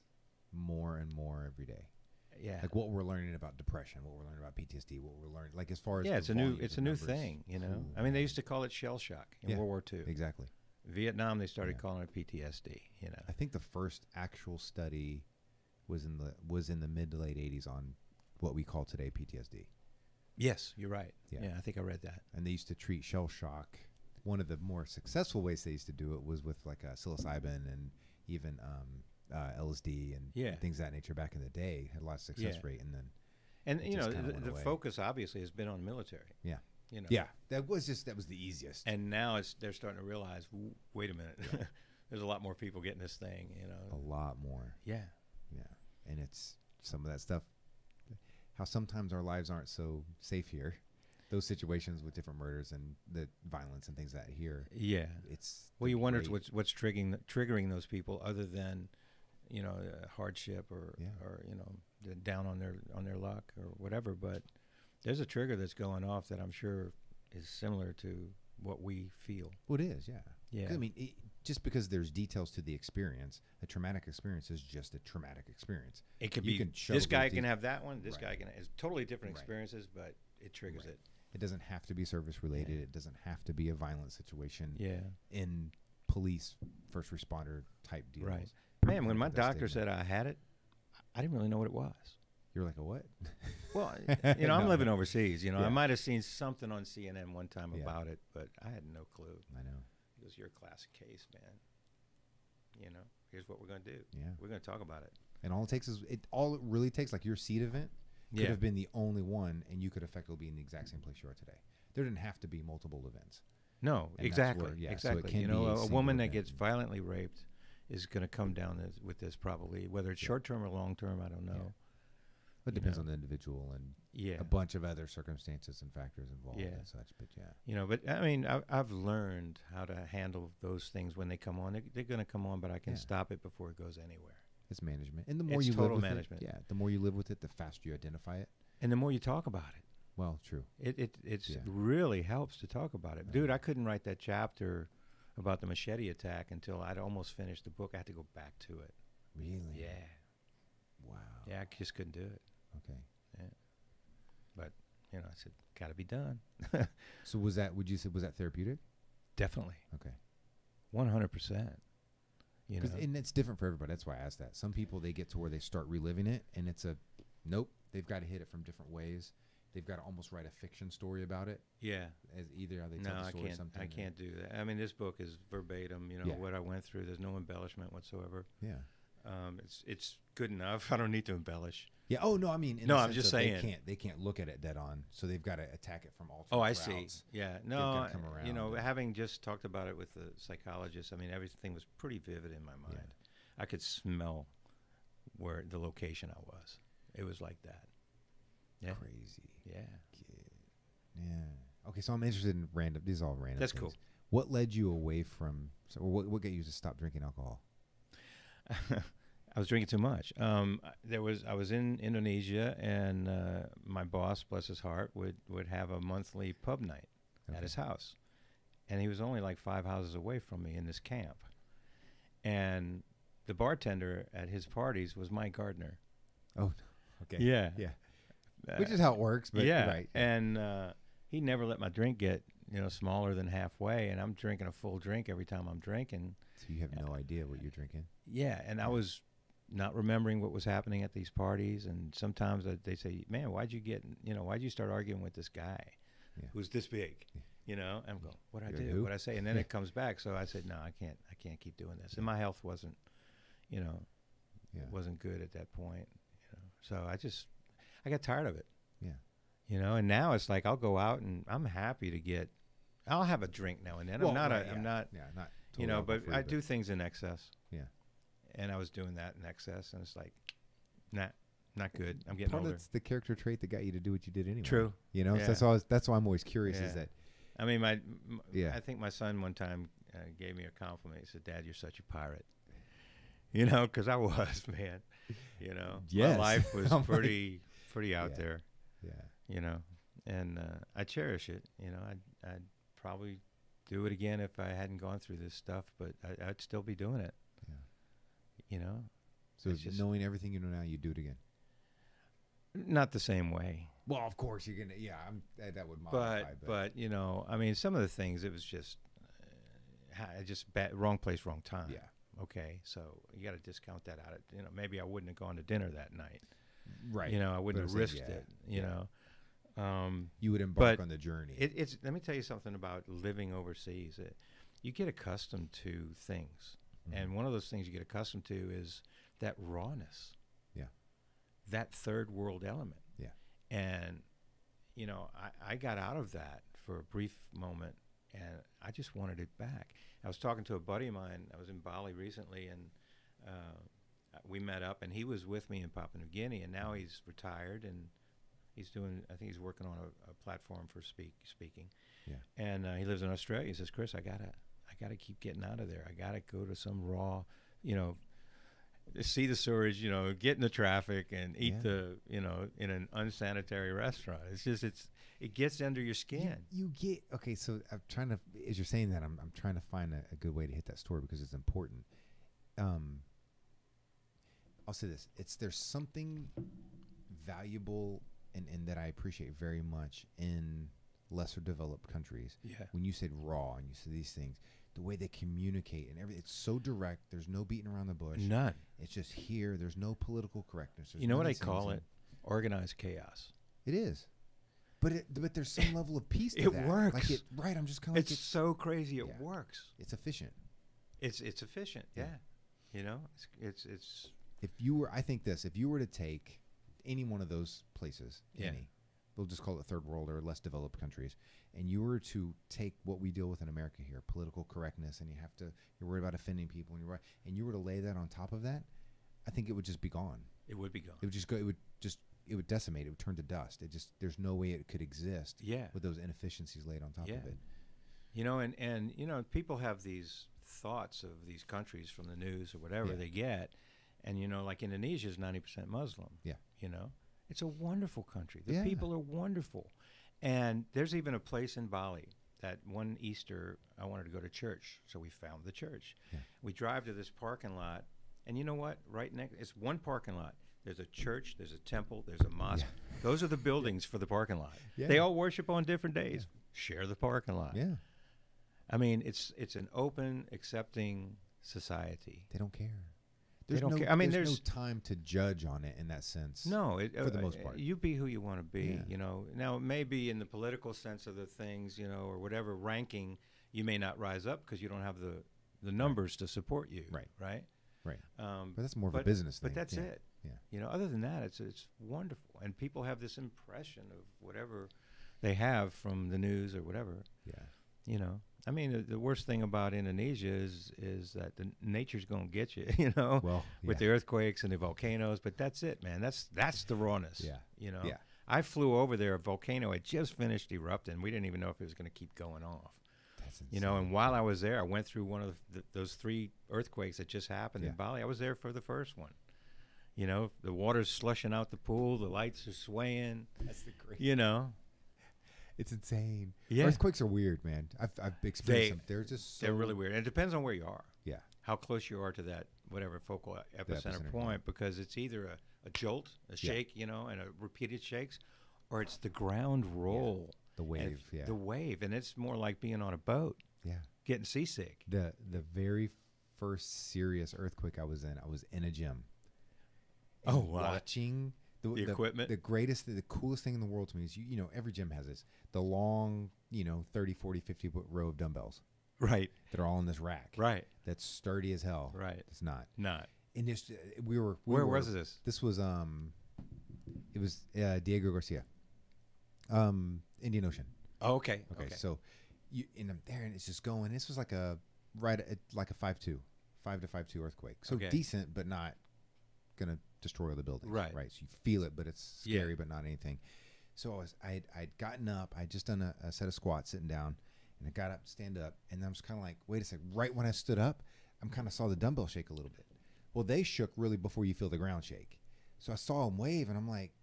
more and more every day. Yeah, like what we're learning about depression, what we're learning about PTSD, what we're learning, like as far as it's a new thing, you know. I mean, they used to call it shell shock in World War II. Exactly. Vietnam, they started calling it PTSD. You know, I think the first actual study was in the mid to late '80s on what we call today PTSD. Yes, you're right. Yeah, I think I read that. And they used to treat shell shock. One of the more successful ways they used to do it was with like psilocybin and even LSD and things of that nature back in the day. Had a lot of success rate, and you know the focus obviously has been on military. Yeah, you know. Yeah, that was the easiest. And now they're starting to realize, wait a minute, there's a lot more people getting this thing. You know, a lot more. Yeah, and it's some of that stuff. How sometimes our lives aren't so safe here. Those situations with different murders and the violence and things that here. Yeah, it's you wonder what's triggering those people other than, you know, hardship or you know, down on their luck or whatever. But there's a trigger that's going off that I'm sure is similar to what we feel. Well, it is, yeah. I mean, just because there's details to the experience, a traumatic experience is just a traumatic experience. It could be this guy can have that one. This guy can have totally different experiences, but it triggers it. It doesn't have to be service related. It doesn't have to be a violent situation. In police, first responder type deals. Right. Man, when my doctor said I had it, I didn't really know what it was. You're like, a what? Well, you know, I'm living overseas. You know, I might have seen something on CNN one time about it, but I had no clue. I know. It was your classic case, man. You know, here's what we're going to do. Yeah. We're going to talk about it. And all it really takes, like your seed event, could have been the only one, and you could effectively be in the exact same place you are today. There didn't have to be multiple events. No, exactly. Exactly. So you know, a woman that gets violently raped is going to come down with this probably, whether it's short term or long term, I don't know. It depends on the individual and a bunch of other circumstances and factors involved and such. But you know, but I mean, I've learned how to handle those things when they come on. They're going to come on, but I can stop it before it goes anywhere. It's management, and the more you live with it, the more you live with it, the faster you identify it, and the more you talk about it. Well, true. It really helps to talk about it, dude. I couldn't write that chapter about the machete attack until I'd almost finished the book. I had to go back to it. Really? Yeah. Wow. Yeah, I just couldn't do it. Okay. Yeah. But you know, I said, got to be done. So was that therapeutic? Definitely. Okay. 100%. You know, and it's different for everybody. That's why I asked that. Some people, they get to where they start reliving it, and it's nope. They've got to hit it from different ways. They've got to almost write a fiction story about it. Yeah. As either how they tell the story. I can't do that. I mean, this book is verbatim. You know what I went through. There's no embellishment whatsoever. Yeah. It's good enough. I don't need to embellish. Yeah. Oh no. I mean, I'm just saying they can't look at it dead on. So they've got to attack it from all. Oh, I see. Yeah. No. You know, having just talked about it with the psychologist, I mean, everything was pretty vivid in my mind. Yeah. I could smell where the location I was. It was like that. Yeah. Crazy. Yeah. Yeah. Okay. So I'm interested in random. These are all random. That's things. Cool. What led you away from? Or what got you to stop drinking alcohol? I was drinking too much. I was in Indonesia, and my boss, bless his heart, would have a monthly pub night at his house, and he was only like 5 houses away from me in this camp, and the bartender at his parties was my gardener. Oh, okay. Yeah, yeah. Which is how it works, but yeah. right. And he never let my drink get smaller than halfway, and I'm drinking a full drink every time I'm drinking. So you have no idea what you're drinking. Yeah, and I was not remembering what was happening at these parties, and sometimes they say, "Man, why'd you start arguing with this guy who's this big?" I'm going, "What'd I do? What'd I say?" And then it comes back. So I said, "No, I can't keep doing this." And my health wasn't, wasn't good at that point. So I got tired of it. Yeah. And now it's like I'll go out and I'm happy to I'll have a drink now and then. Well, I'm not totally but free, I do things in excess. Yeah. And I was doing that in excess, and it's like, not good. I'm getting older. That's the character trait that got you to do what you did anyway. True. So that's why I'm always curious. Yeah. Is that? I mean, I think my son one time gave me a compliment. He said, "Dad, you're such a pirate." Because I was, man. Yes. My life was pretty out there. Yeah. And I cherish it. I'd probably do it again if I hadn't gone through this stuff, but I'd still be doing it. Yeah. So knowing everything you know now, you do it again. Not the same way. Well, of course you're gonna. Yeah, that would modify. But I mean, some of the things it was just wrong place, wrong time. Yeah. Okay, so you got to discount that out. Maybe I wouldn't have gone to dinner that night. Right. I wouldn't have risked it. You would embark on the journey. It's. Let me tell you something about living overseas. You get accustomed to things, and one of those things you get accustomed to is that rawness. Yeah. That third world element. Yeah. And I got out of that for a brief moment, and I just wanted it back. I was talking to a buddy of mine. I was in Bali recently, and we met up, and he was with me in Papua New Guinea, and now he's retired, and he's doing. I think he's working on a platform for speaking. Yeah. And he lives in Australia. He says, "Chris, I gotta keep getting out of there. I gotta go to some raw, see the sewage, get in the traffic and eat in an unsanitary restaurant. It's just it gets under your skin. You get okay. So I'm trying to, as you're saying that, I'm trying to find a good way to hit that story because it's important. I'll say this: there's something valuable and that I appreciate very much in lesser developed countries. Yeah. When you said raw and you said these things, the way they communicate and everything, it's so direct. There's no beating around the bush. None. It's just here. There's no political correctness. You know what I call it? Organized chaos. It is. But there's some level of peace to it that. Works. Like right. I'm just kind of it's so crazy. It works. It's efficient. It's efficient. Yeah. It's if you were to take any one of those places, we'll just call it third world or less developed countries, and you were to take what we deal with in America here, political correctness, and you're worried about offending people, and you were to lay that on top of that, I think it would just be gone. It would be gone. It would just go. It would decimate. It would turn to dust. There's no way it could exist. Yeah. With those inefficiencies laid on top of it. And people have these thoughts of these countries from the news or whatever they get, and like Indonesia is 90% Muslim. Yeah. It's a wonderful country. The people are wonderful. And there's even a place in Bali that one Easter I wanted to go to church, so we found the church. Yeah. We drive to this parking lot, and you know what? Right next, it's one parking lot. There's a church, there's a temple, there's a mosque. Yeah. Those are the buildings for the parking lot. Yeah. They all worship on different days. Yeah. Share the parking lot. Yeah. I mean, it's an open, accepting society. They don't care. They don't care. I mean, there's no time to judge on it in that sense. No, for the most part, you be who you want to be. Yeah. Now maybe in the political sense of the things, or whatever ranking, you may not rise up because you don't have the numbers to support you. Right. But that's more of a business thing. But that's it. Yeah. Other than that, it's wonderful, and people have this impression of whatever they have from the news or whatever. Yeah. I mean, the worst thing about Indonesia is that the nature's going to get you, with the earthquakes and the volcanoes. But that's it, man. That's the rawness. Yeah. Yeah. I flew over there. A volcano had just finished erupting. We didn't even know if it was going to keep going off. That's insane. And while I was there, I went through one of those 3 earthquakes that just happened in Bali. I was there for the first one. You know, the water's slushing out the pool, the lights are swaying. That's the great. You know, it's insane. Yeah. Earthquakes are weird, man. I've experienced them. They're just they're really weird. And it depends on where you are. Yeah. How close you are to that whatever focal epicenter point, because it's either a jolt, a shake, you know, and a repeated shakes, or it's the ground roll. Yeah. The wave, The wave, and it's more like being on a boat. Yeah. Getting seasick. The very first serious earthquake I was in a gym. Oh, wow. Watching the equipment. The coolest thing in the world to me is, you know, every gym has this. The long, you know, 30, 40, 50 foot row of dumbbells. Right. That are all in this rack. Right. That's sturdy as hell. Right. It's not. Not. And just, where was this? This was, it was Diego Garcia. Indian Ocean. Oh, okay. So and I'm there, and it's just going. This was like a 5 to 5.2 earthquake. So decent, but not gonna destroy the building. Right. So you feel it, but it's scary, but not anything. So I'd gotten up. I'd just done a set of squats, sitting down, and I got up, stand up, and I was kind of like, wait a second. Right when I stood up, I'm kind of saw the dumbbell shake a little bit. Well, they shook really before you feel the ground shake. So I saw them wave, and I'm like,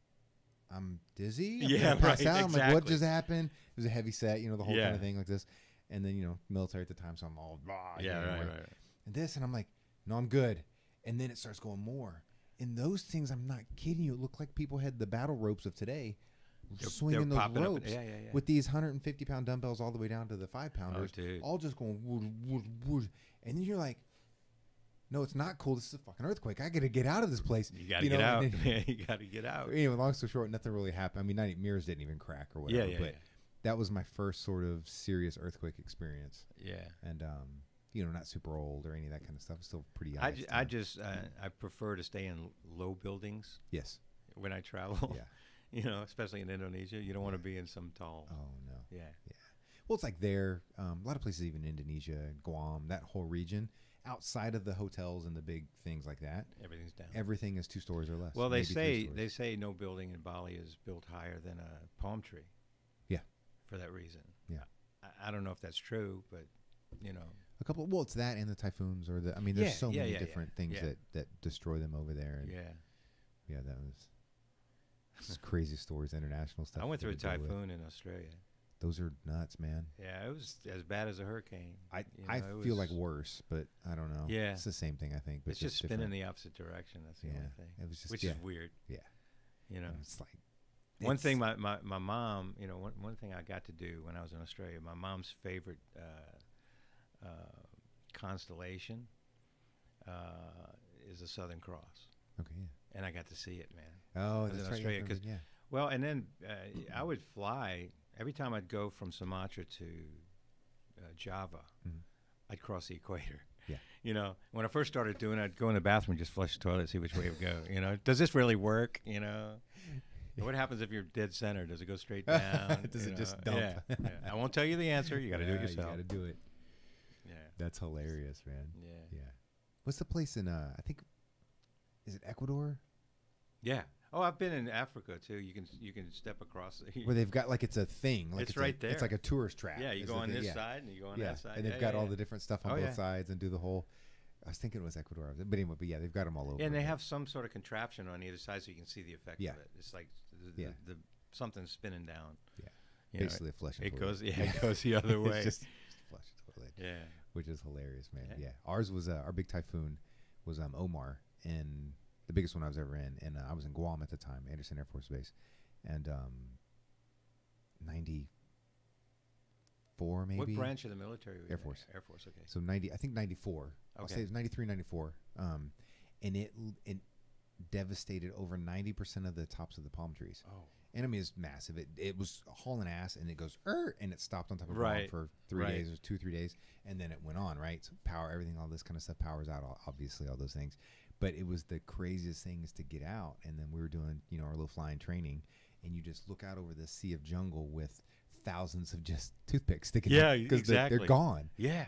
I'm dizzy. I'm pass out. I'm like, what just happened? It was a heavy set, you know, the whole kind of thing like this. And then, you know, military at the time, so I'm all, right. And this, and I'm like, no, I'm good. And then it starts going more. And those things, I'm not kidding you, it looked like people had the battle ropes of today, swinging those ropes with these 150-pound dumbbells all the way down to the 5-pounders, all just going woosh, woosh, woosh. And then you're like, no, it's not cool. This is a fucking earthquake. I got to get out of this place. You got to get out. You got to get out. You know, long story short, nothing really happened. I mean, mirrors didn't even crack or whatever. But that was my first sort of serious earthquake experience. Yeah. And, you know, not super old or any of that kind of stuff. Still pretty young. I prefer to stay in low buildings. Yes. When I travel. Yeah. You know, especially in Indonesia. You don't want to be in some tall. Oh, no. Yeah. Yeah. Well, it's like there. A lot of places, even Indonesia, Guam, that whole region. Outside of the hotels and the big things like that, everything's down. Everything is 2 stories or less. Well, they say no building in Bali is built higher than a palm tree. Yeah. For that reason. Yeah. I don't know if that's true, but you know, a couple. Well, it's that and the typhoons, or the. I mean, there's so many different things that destroy them over there. And yeah, that was crazy stories, international stuff. I went through a typhoon in Australia. Those are nuts, man. Yeah, it was as bad as a hurricane. I feel like worse, but I don't know. Yeah, it's the same thing, I think. But it's just spinning the opposite direction. That's the only thing. It was just, which is weird. Yeah, you know, it's like one thing. My mom, you know, one thing I got to do when I was in Australia. My mom's favorite constellation is the Southern Cross. Okay, yeah. And I got to see it, man. Oh, that's in Australia, right. Yeah. Well, and then I would fly. Every time I'd go from Sumatra to Java, I'd cross the equator. Yeah. You know, when I first started doing it, I'd go in the bathroom, just flush the toilet, see which way it would go. You know, does this really work? You know, what happens if you're dead center? Does it go straight down? Does it just dump? Yeah. I won't tell you the answer. You got to do it yourself. You got to do it. Yeah. That's hilarious, man. Yeah. Yeah. What's the place in? I think, is it Ecuador? Yeah. Oh, I've been in Africa too. You can step across where they've got like it's a thing. Like it's right there. It's like a tourist track. Yeah, you go on this side and you go on that side. And they've got all the different stuff on both sides and do the whole. I was thinking it was Ecuador, but anyway, but yeah, they've got them all over. Yeah, and they have some sort of contraption on either side so you can see the effect of it. It's like the something spinning down. Yeah, basically a flushing toilet. It goes the other way. It's just flush toilet. Yeah, which is hilarious, man. Yeah, ours was our big typhoon was Omar, and the biggest one I was ever in, and I was in Guam at the time, Anderson Air Force Base, and 94 maybe. What branch of the military were you Air Force. Air Force, okay. So 94. Okay. I'll say it was 93, 94. And it devastated over 90% of the tops of the palm trees. Oh. And I mean, it's massive. It was hauling ass, and it goes, and it stopped on top of Guam for 3 days or 2-3 days, and then it went on, right? So power, everything, all this kind of stuff powers out, obviously, all those things. But it was the craziest things to get out. And then we were doing, you know, our little flying training, and you just look out over the sea of jungle with thousands of just toothpicks sticking out because they're gone. Yeah.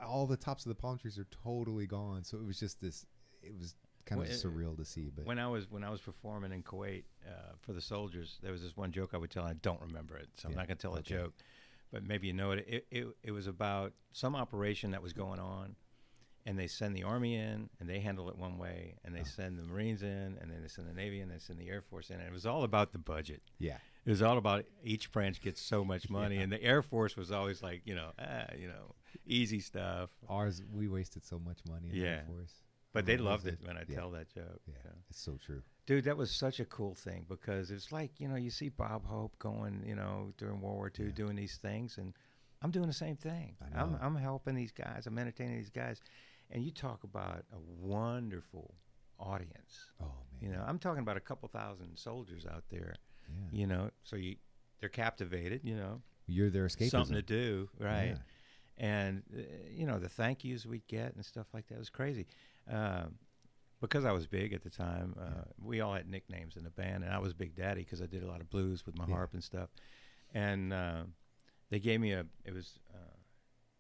All the tops of the palm trees are totally gone. So it was just this, it was kind of surreal to see. But when I was performing in Kuwait for the soldiers, there was this one joke I would tell. I don't remember it, so I'm not going to tell a joke. But maybe you know it. It was about some operation that was going on, and they send the Army in, and they handle it one way, and they send the Marines in, and then they send the Navy in, and they send the Air Force in. And it was all about the budget. Yeah. It was all about each branch gets so much money, and the Air Force was always like, easy stuff. Ours, we wasted so much money in the Air Force. But they loved it when I tell that joke. Yeah, it's so true. Dude, that was such a cool thing because it's like, you see Bob Hope going, during World War II doing these things, and I'm doing the same thing. I'm helping these guys. I'm entertaining these guys. And you talk about a wonderful audience. Oh, man. I'm talking about a couple thousand soldiers out there, so they're captivated, You're their escapism. Something to do, right? Yeah. And, the thank yous we'd get and stuff like that was crazy. Because I was big at the time, we all had nicknames in the band, and I was Big Daddy because I did a lot of blues with my harp and stuff. And they gave me it was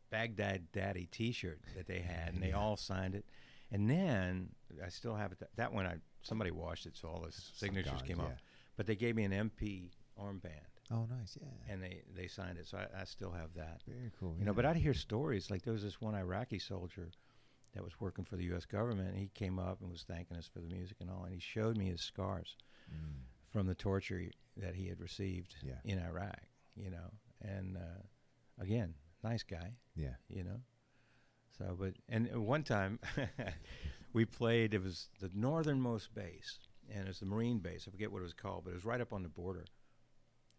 Baghdad Daddy T-shirt that they had, and they all signed it. And then I still have it. That one, somebody washed it, so all the signatures came off. But they gave me an MP armband. Oh, nice, yeah. And they signed it, so I still have that. Very cool. But I'd hear stories like there was this one Iraqi soldier that was working for the U.S. government, and he came up and was thanking us for the music and all, and he showed me his scars from the torture that he had received in Iraq. And again, nice guy. Yeah. So, and one time we played, it was the northernmost base, and it was the Marine base. I forget what it was called, but it was right up on the border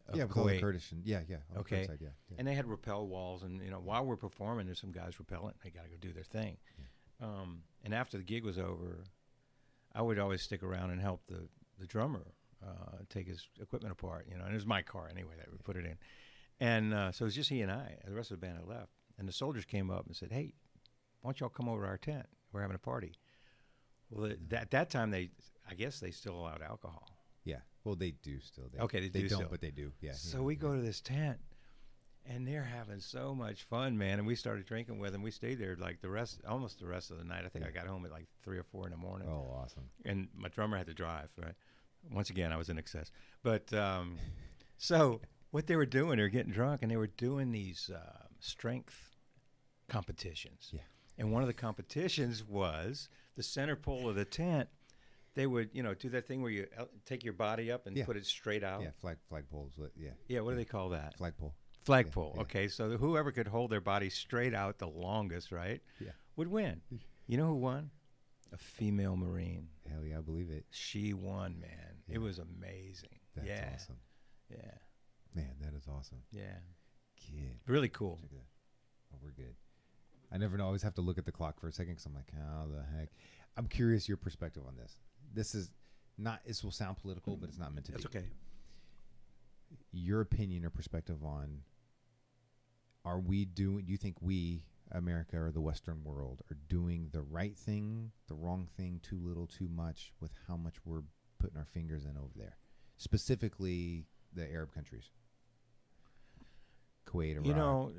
of Kuwait. Kurdish. Yeah. Okay. Side, yeah. And they had rappel walls, and while we're performing, there's some guys rappelling. They got to go do their thing. Yeah. And after the gig was over, I would always stick around and help the drummer take his equipment apart. And it was my car anyway that we put it in. And so it was just he and I. The rest of the band had left. And the soldiers came up and said, "Hey, why don't y'all come over to our tent? We're having a party." Well, at that time, I guess they still allowed alcohol. Yeah. Well, they do still. They don't, still. But they do. Yeah. So we go to this tent, and they're having so much fun, man. And we started drinking with them. We stayed there like almost the rest of the night. I think I got home at like 3 or 4 in the morning. Oh, awesome. And my drummer had to drive, right? Once again, I was in excess. But so what they were doing, they were getting drunk, and they were doing these strength competitions. Yeah. And one of the competitions was the center pole of the tent. They would, do that thing where you take your body up and put it straight out. Yeah, flag poles. Yeah. Yeah, what do they call that? Flagpole. Flagpole. Yeah. Okay, so whoever could hold their body straight out the longest, right? Yeah. Would win. You know who won? A female Marine. Hell yeah, I believe it. She won, man. Yeah. It was amazing. That's awesome. Yeah. Man, that is awesome. Yeah. Kid. Really cool. Oh, we're good. I never know. I always have to look at the clock for a second because I'm like, how the heck? I'm curious your perspective on this. This is not, this will sound political, but it's not meant to be. That's okay. Your opinion or perspective on, do you think we, America or the Western world, are doing the right thing, the wrong thing, too little, too much, with how much we're putting our fingers in over there? Specifically the Arab countries. Kuwait, Iraq.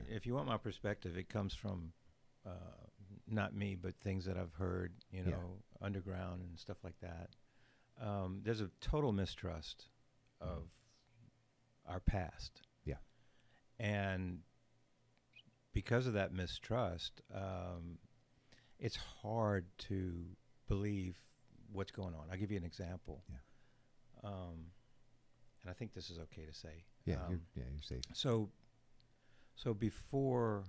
If you want my perspective, it comes from not me, but things that I've heard, underground and stuff like that. There's a total mistrust of our past. Yeah. And because of that mistrust, it's hard to believe what's going on. I'll give you an example. Yeah. And I think this is okay to say. Yeah, you're safe. So before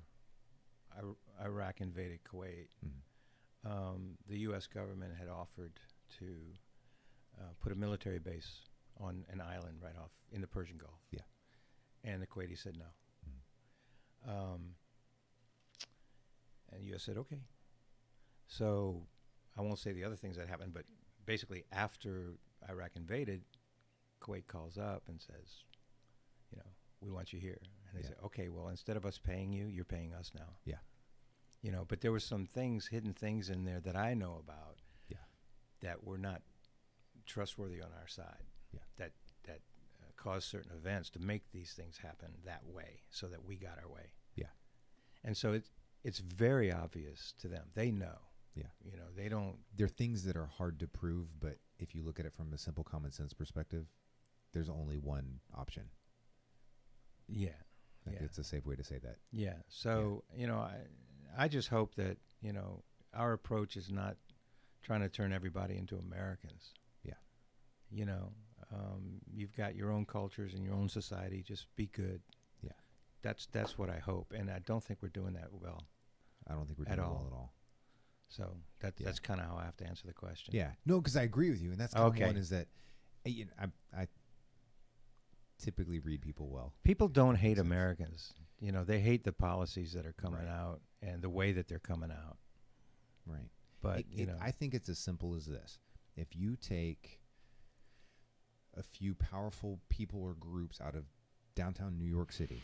Iraq invaded Kuwait, the U.S. government had offered to put a military base on an island right off in the Persian Gulf. Yeah. And the Kuwaitis said no. And the U.S. said, okay. So I won't say the other things that happened, but basically after Iraq invaded, Kuwait calls up and says, we want you here. And they say, okay, well, instead of us paying you, you're paying us now. Yeah. But there were some hidden things in there that I know about that were not trustworthy on our side. Yeah. That caused certain events to make these things happen that way so that we got our way. Yeah. And so it's very obvious to them. They know. Yeah. They don't. There are things that are hard to prove, but if you look at it from a simple common sense perspective, there's only one option. Yeah. I think it's a safe way to say that. Yeah. So, I just hope that, you know, our approach is not trying to turn everybody into Americans. Yeah. You know, you've got your own cultures and your own society. Just be good. Yeah. That's what I hope. And I don't think we're doing that well. I don't think we're doing well at all. So that's kind of how I have to answer the question. Yeah. No, because I agree with you. And that's kind of one is that I typically read people well. People don't hate Americans. You know, they hate the policies that are coming out and the way that they're coming out. Right. But, I think it's as simple as this. If you take a few powerful people or groups out of downtown New York City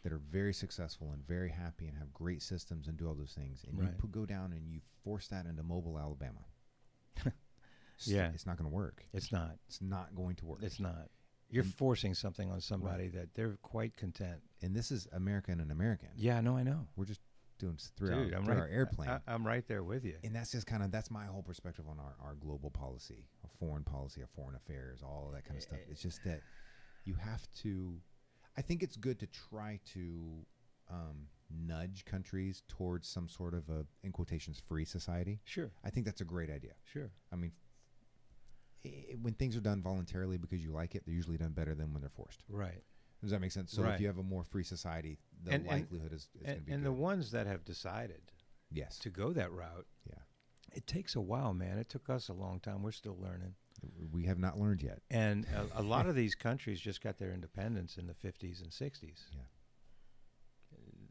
that are very successful and very happy and have great systems and do all those things, and you go down and you force that into Mobile, Alabama, it's not going to work. It's not. It's not going to work. It's not. You're forcing something on somebody that they're quite content. And this is American and American. Yeah, no, I know. We're just doing our airplane. I'm right there with you. And that's just that's my whole perspective on our global policy, our foreign policy, our foreign affairs, all of that kind of stuff. It's just that you have to, I think it's good to try to nudge countries towards some sort of a, in quotations, free society. Sure. I think that's a great idea. Sure. I mean, when things are done voluntarily because you like it, they're usually done better than when they're forced. Right. Does that make sense? So if you have a more free society, the likelihood is going to be and good. the ones that have decided to go that route, it takes a while, man. It took us a long time. We're still learning. We have not learned yet. And a lot of these countries just got their independence in the 50s and 60s. Yeah.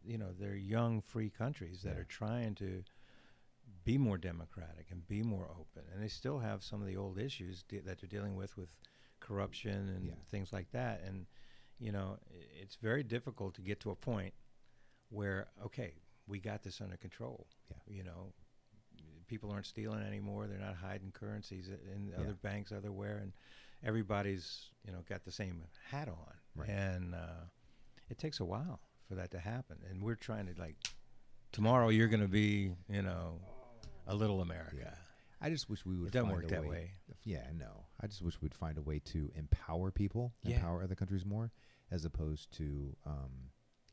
You know, they're young, free countries that are trying to be more democratic and be more open. And they still have some of the old issues that they're dealing with corruption and things like that. And, you know, it's very difficult to get to a point where, okay, we got this under control. Yeah. You know, people aren't stealing anymore. They're not hiding currencies in other banks everywhere. And everybody's, you know, got the same hat on. Right. And it takes a while for that to happen. And we're trying to, like, tomorrow you're going to be, you know, a little America. Yeah. I just wish we would. It doesn't work that way. Yeah, no. I just wish we'd find a way to empower people, empower other countries more, as opposed to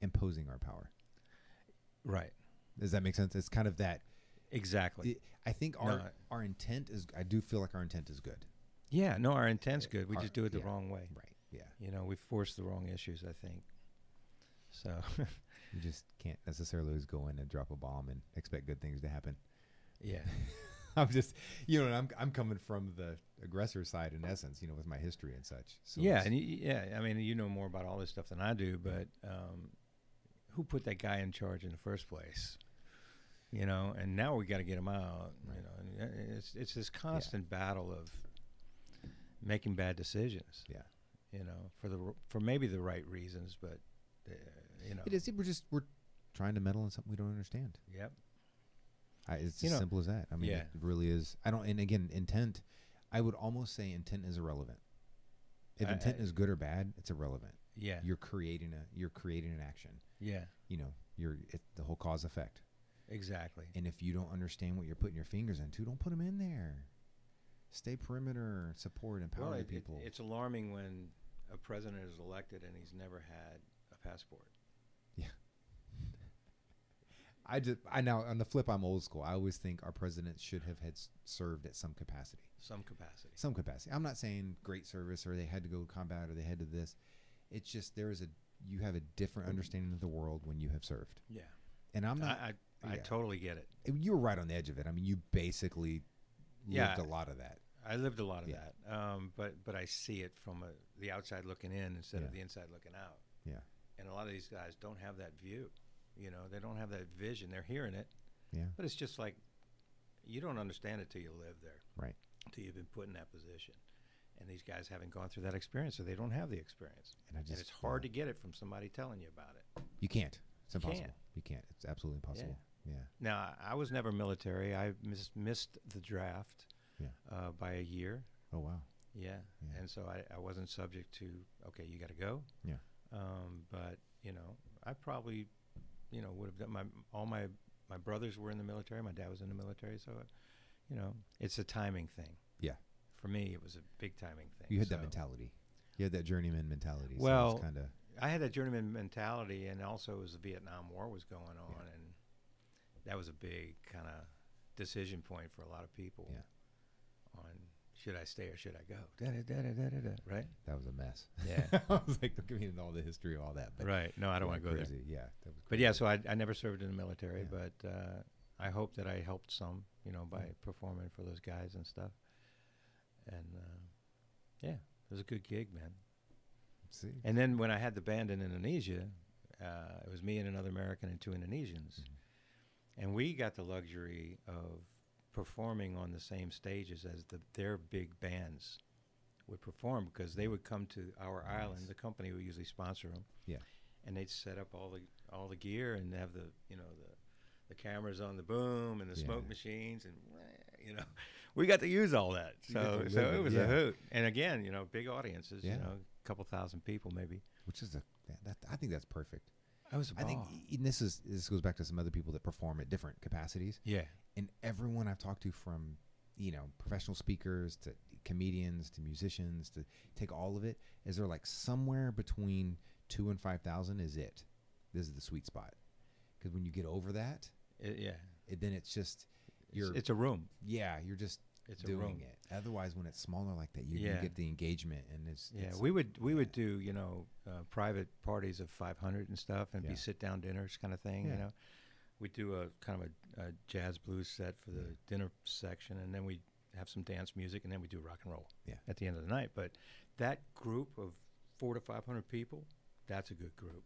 imposing our power. Right. Does that make sense? It's kind of that. Exactly. I think our intent is. I do feel like our intent is good. Yeah. No, our intent's good. We just do it the wrong way. Right. Yeah. You know, we force the wrong issues, I think. So. You just can't necessarily always go in and drop a bomb and expect good things to happen. Yeah. I'm just, you know, I'm coming from the aggressor side in essence, you know, with my history and such. So I mean, you know more about all this stuff than I do, but who put that guy in charge in the first place? You know, and now we got to get him out. Right. You know, and it's this constant battle of making bad decisions. Yeah. You know, for maybe the right reasons, but you know, it is. We're trying to meddle in something we don't understand. Yep. It's as simple as that. I mean, it really is. And again, intent, I would almost say intent is irrelevant. If intent is good or bad, it's irrelevant. Yeah. You're creating an action. Yeah. You know, the whole cause effect. Exactly. And if you don't understand what you're putting your fingers into, don't put them in there. Stay perimeter, support, empower people. It's alarming when a president is elected and he's never had a passport. Yeah. I now, on the flip, I'm old school. I always think our president should have served at some capacity. Some capacity. I'm not saying great service or they had to go to combat or they had to this. It's just you have a different understanding of the world when you have served. Yeah. And I'm not. I totally get it. You were right on the edge of it. I mean, you basically lived a lot of that. I lived a lot of that. But I see it from the outside looking in instead of the inside looking out. Yeah. And a lot of these guys don't have that view. You know, they don't have that vision. They're hearing it. Yeah. But it's just like, you don't understand it till you live there. Right. Till you've been put in that position. And these guys haven't gone through that experience, so they don't have the experience. And it's hard to get it from somebody telling you about it. You can't. It's impossible. You can't. It's absolutely impossible. Yeah. Now, I was never military. I missed the draft by a year. Oh, wow. Yeah. And so I wasn't subject to, okay, you got to go. Yeah. But, you know, I probably, you know, would have done all my brothers were in the military. My dad was in the military. So, you know, it's a timing thing. Yeah. For me, it was a big timing thing. You had that mentality. You had that journeyman mentality. Well, so I had that journeyman mentality, and also as the Vietnam War was going on, and that was a big kind of decision point for a lot of people. Yeah. On should I stay or should I go? Da-da-da-da-da-da, right? That was a mess. Yeah. I was like, don't give me into all the history of all that. But Right. No, I don't want to go there. Yeah. That was But yeah, so I never served in the military, Yeah. but I hope that I helped some, you know, by performing for those guys and stuff. And yeah, it was a good gig, man. See? And then when I had the band in Indonesia, it was me and another American and 2 Indonesians. Mm-hmm. And we got the luxury of performing on the same stages as their big bands would perform, because they would come to our island. The company would usually sponsor them. Yeah. And they'd set up all the gear and have the, you know, the cameras on the boom and the smoke machines, and you know, we got to use all that. So it was a hoot. And again, you know, big audiences, you know, a couple thousand people maybe. Which is I think that's perfect. That was a ball. I think this goes back to some other people that perform at different capacities. Yeah. And everyone I've talked to, from, you know, professional speakers to comedians to musicians, to take all of it, is they're like somewhere between 2,000 and 5,000 is it. This is the sweet spot. Because when you get over that, then it's just it's a room. Yeah, you're just doing it. Otherwise, when it's smaller like that, you get the engagement, and it's we would do, you know, private parties of 500 and stuff, and be sit down dinners kind of thing. You know, we do a kind of a jazz blues set for the dinner section, and then we have some dance music, and then we do rock and roll at the end of the night. But that group of 400 to 500 people, that's a good group.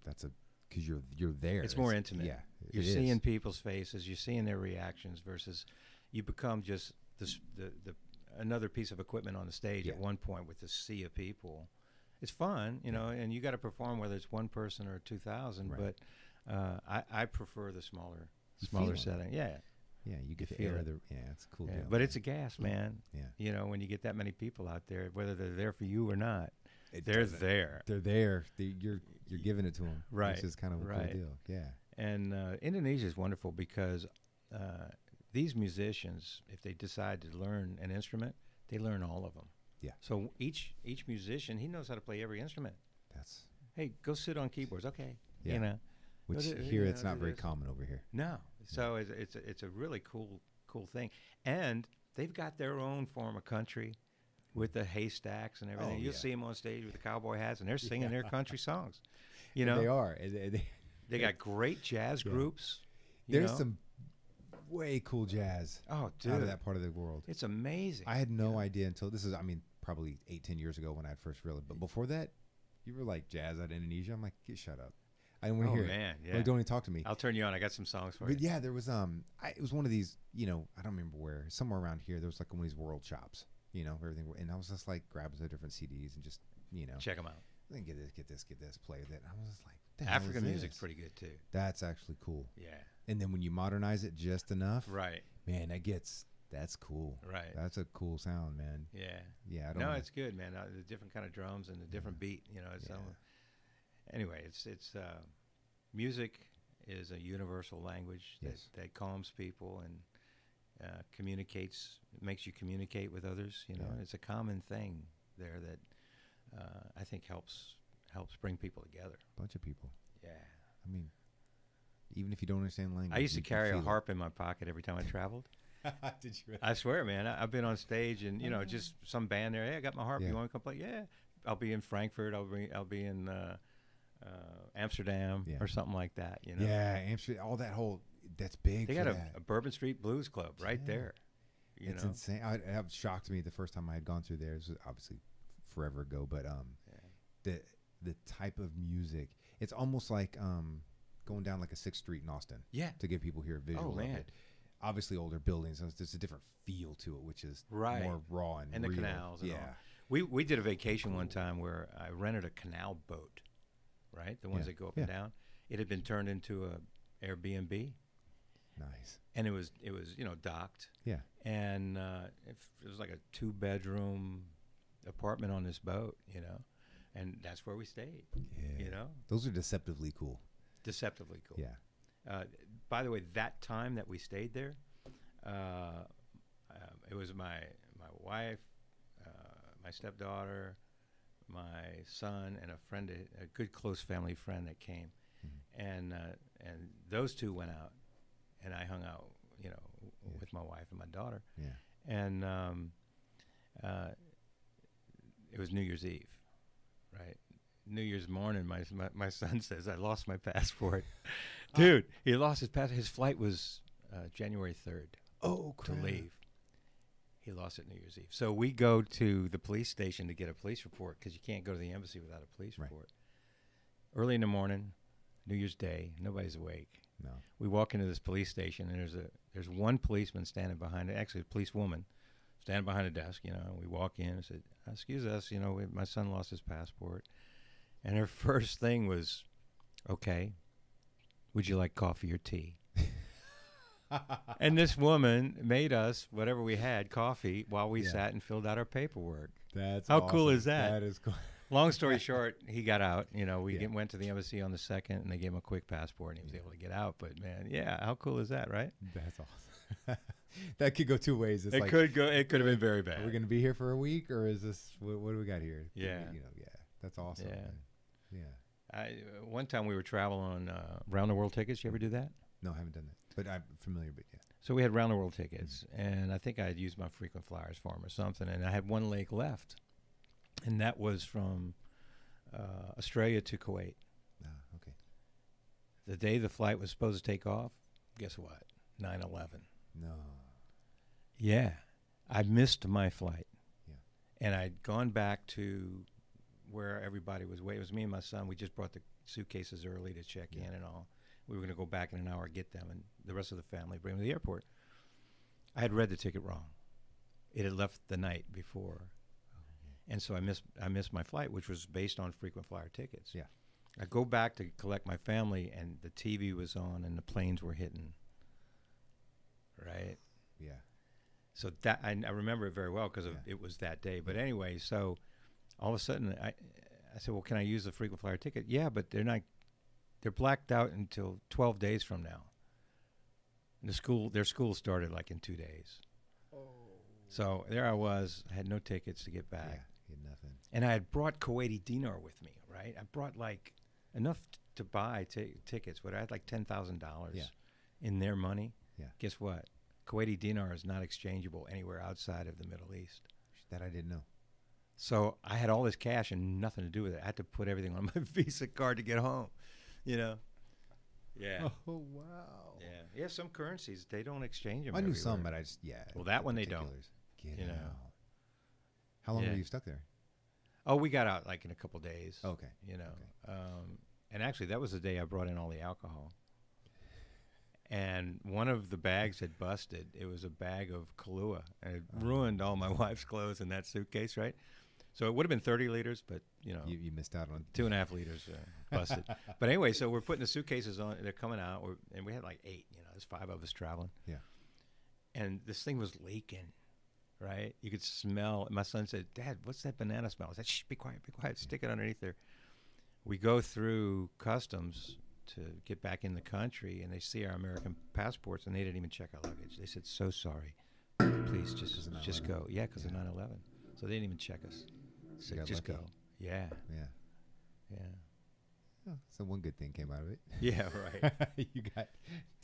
Because you're there. It's more intimate. Yeah, you're seeing people's faces. You're seeing their reactions. Versus, you become just the another piece of equipment on the stage at one point with a sea of people. It's fun, you know, and you got to perform whether it's one person or 2,000. Right. But I prefer the smaller setting. Yeah. Yeah, you get to feel air it. it's a cool deal. But it's a gas, man. Yeah. You know, when you get that many people out there, whether they're there for you or not, they're there. They're there. You're giving it to them. Right. Which is kind of a cool deal. Yeah. And Indonesia is wonderful because these musicians, if they decide to learn an instrument, they learn all of them. Yeah. So each musician, he knows how to play every instrument. Hey, go sit on keyboards. Okay. Yeah. You know. Which here it's not very common over here. No. So it's a really cool thing. And they've got their own form of country with the haystacks and everything. You'll see them on stage with the cowboy hats, and they're singing their country songs. You know, they are. They got great jazz groups. There's some way cool jazz out of that part of the world. It's amazing. I had no idea until this is, probably 8-10 years ago when I had first realized. But before that, you were like jazz out of Indonesia. I'm like, shut up. I didn't want to hear it. Man, yeah. Like, don't even talk to me. I'll turn you on. I got some songs for you. But yeah, there was it was one of these, you know, I don't remember where, somewhere around here. There was like one of these world shops, you know, everything. And I was just like grabbing the different CDs and just, you know, check them out. Then get this, play with it. And I was just like, African music's pretty good too. That's actually cool. Yeah. And then when you modernize it just enough, right? Man, that's cool. Right. That's a cool sound, man. Yeah. Yeah. It's good, man. The different kind of drums and the different beat. You know. It's anyway, it's music is a universal language that calms people and makes you communicate with others. You know, it's a common thing there that I think helps bring people together. A bunch of people. Yeah. Even if you don't understand language. I used to carry a harp in my pocket every time I traveled. Did you really? I swear, man. I've been on stage and, you know, just some band there. Hey, I got my harp. You want to come play? Yeah. I'll be in Frankfurt. I'll be in Amsterdam or something like that. You know. Yeah, Amsterdam. All that whole that's big. They got a Bourbon Street Blues Club right there. It's insane. It shocked me the first time I had gone through there. It was obviously forever ago, but the type of music. It's almost like going down like a 6th Street in Austin. Yeah. To give people here a visual of it. Obviously older buildings, so there's a different feel to it, which is more raw and real. The canals. And all. We did a vacation one time where I rented a canal boat, right? The ones that go up and down. It had been turned into a Airbnb. Nice. And it was you know, docked. Yeah. And it was like a 2-bedroom apartment on this boat, you know, and that's where we stayed. Yeah. You know, those are deceptively cool. Deceptively cool. Yeah. By the way, that time that we stayed there, it was my wife, my stepdaughter, my son, and a good close family friend that came, and those two went out and I hung out, with my wife and my daughter. Yeah. And it was New Year's Eve, right? New Year's morning, my son says, I lost my passport. Dude, he lost his passport. His flight was January 3rd to leave. He lost it New Year's Eve. So we go to the police station to get a police report because you can't go to the embassy without a police report. Early in the morning, New Year's Day, nobody's awake. No. We walk into this police station, and there's one policeman standing behind it, actually a policewoman standing behind a desk, and we walk in and said, excuse us, my son lost his passport. And her first thing was, okay, would you like coffee or tea? And this woman made us, whatever we had, coffee while we sat and filled out our paperwork. That's How awesome. cool is that? That is cool. Long story short, he got out. We went to the embassy on the 2nd, and they gave him a quick passport, and he was able to get out. But, man, how cool is that, right? That's awesome. That could go two ways. It could have been very bad. Are we going to be here for a week, or is this, what do we got here? Yeah. That's awesome. Yeah. Yeah. One time we were traveling on round the world tickets. You ever do that? No, I haven't done that, but I'm familiar. But yeah. So we had round the world tickets, and I think I had used my frequent flyers form or something, and I had one leg left, and that was from Australia to Kuwait. Okay. The day the flight was supposed to take off, guess what? 9/11. No. Yeah, I missed my flight. Yeah. And I'd gone back to where everybody was waiting. It was me and my son. We just brought the suitcases early to check in and all. We were going to go back in an hour, get them, and the rest of the family bring them to the airport. I had read the ticket wrong. It had left the night before. And so I missed my flight, which was based on frequent flyer tickets. Yeah. I go back to collect my family, and the TV was on, and the planes were hitting. Right? Yeah. So that I remember it very well because it was that day. But anyway, so all of a sudden I said, well, can I use the frequent flyer ticket? Yeah, but they're blacked out until 12 days from now. And their school started like in 2 days. Oh. So there I was. I had no tickets to get back. Yeah, you had nothing. And I had brought Kuwaiti dinar with me, right? I brought like enough to buy tickets, but I had like $10,000 in their money. Yeah. Guess what? Kuwaiti dinar is not exchangeable anywhere outside of the Middle East. That I didn't know. So I had all this cash and nothing to do with it. I had to put everything on my Visa card to get home, Yeah. Oh, wow. Yeah. Yeah, some currencies, they don't exchange them I knew everywhere. some, but Well, that one they don't. Get out. How long were you stuck there? Oh, we got out like in a couple days. Okay. Okay. And actually, that was the day I brought in all the alcohol. And one of the bags had busted. It was a bag of Kahlua, and it ruined all my wife's clothes in that suitcase, right? So it would have been 30 liters, but, You missed out on 2.5 liters busted. But anyway, so we're putting the suitcases on. They're coming out, and we had like 8. There's 5 of us traveling. Yeah. And this thing was leaking, right? You could smell. And my son said, Dad, what's that banana smell? I said, shh, be quiet, Stick it underneath there. We go through customs to get back in the country, and they see our American passports, and they didn't even check our luggage. They said, so sorry. Please just go. Yeah, because of 9/11. So they didn't even check us. So just lucky. go. Yeah. Yeah. Yeah. Oh, so one good thing came out of it. Yeah, right. You got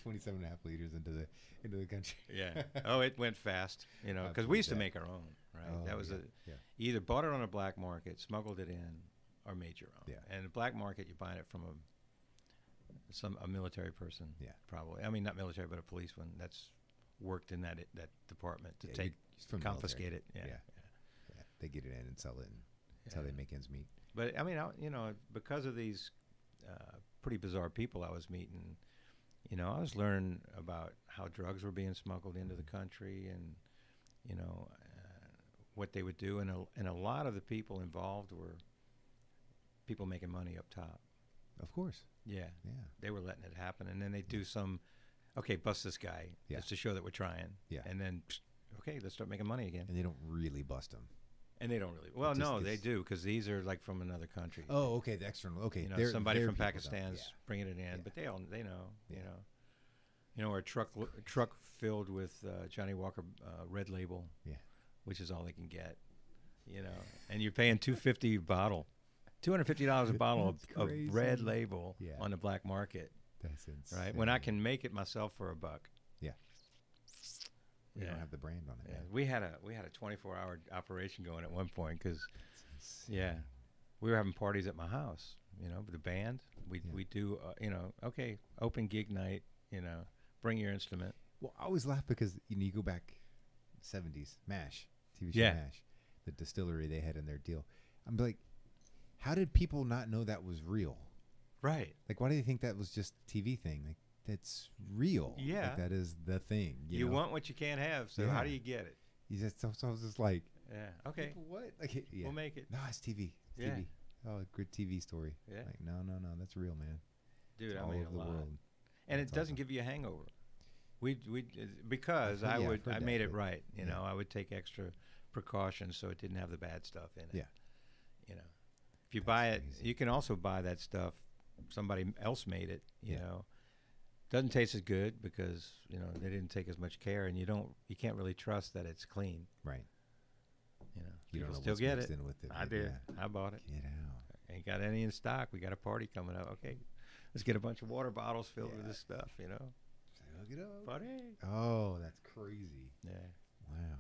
27.5 liters into the country. Yeah. Oh, it went fast, because we used to make our own, right? Oh, that was either bought it on a black market, smuggled it in, or made your own. Yeah. And the black market, you're buying it from a military person. Yeah. Probably. I mean, not military, but a policeman that's worked in that department to confiscate it. Yeah. They get it in and sell it, and that's how they make ends meet. But I mean, because of these pretty bizarre people I was meeting, I was learning about how drugs were being smuggled into the country, and what they would do, and a lot of the people involved were people making money up top. Of course. Yeah. They were letting it happen, and then they do some, bust this guy just to show that we're trying. Yeah. And then, let's start making money again. And they don't really bust them. And they don't really. Well, no, they do, because these are like from another country. Oh, okay, the external. Okay, somebody from Pakistan's bringing it in, but they know, or a truck filled with Johnny Walker Red Label, which is all they can get, and you're paying $250 a bottle of Red Label on the black market. That's insane. Right? When I can make it myself for $1. Yeah. We don't have the brand on it. Yeah. We had a 24-hour operation going at one point because, we were having parties at my house. You know, with the band. We do, okay, open gig night. You know, bring your instrument. Well, I always laugh because you go back 70s, MASH, TV show MASH, the distillery they had in their deal. I'm like, how did people not know that was real? Right. Like, why do they think that was just a TV thing? Like, that's real. Yeah. Like, that is the thing. You want what you can't have, so how do you get it? So I was just like, okay. What? Like, we'll make it. No, it's TV. It's TV. Oh, a good TV story. Yeah. Like, no, that's real, man. Dude, it's I mean, a lot. World. That's And it doesn't give you a hangover. Because I made it right. You know, I would take extra precautions so it didn't have the bad stuff in it. Yeah. You know, if you buy it, you can also buy that stuff. Somebody else made it. You know, doesn't taste as good because they didn't take as much care, and you can't really trust that it's clean. Right. You know, people still get it. I did. I bought it. Get out. Ain't got any in stock. We got a party coming up. Okay, let's get a bunch of water bottles filled with this stuff. You know. Look it up. Party. Oh, that's crazy. Yeah. Wow.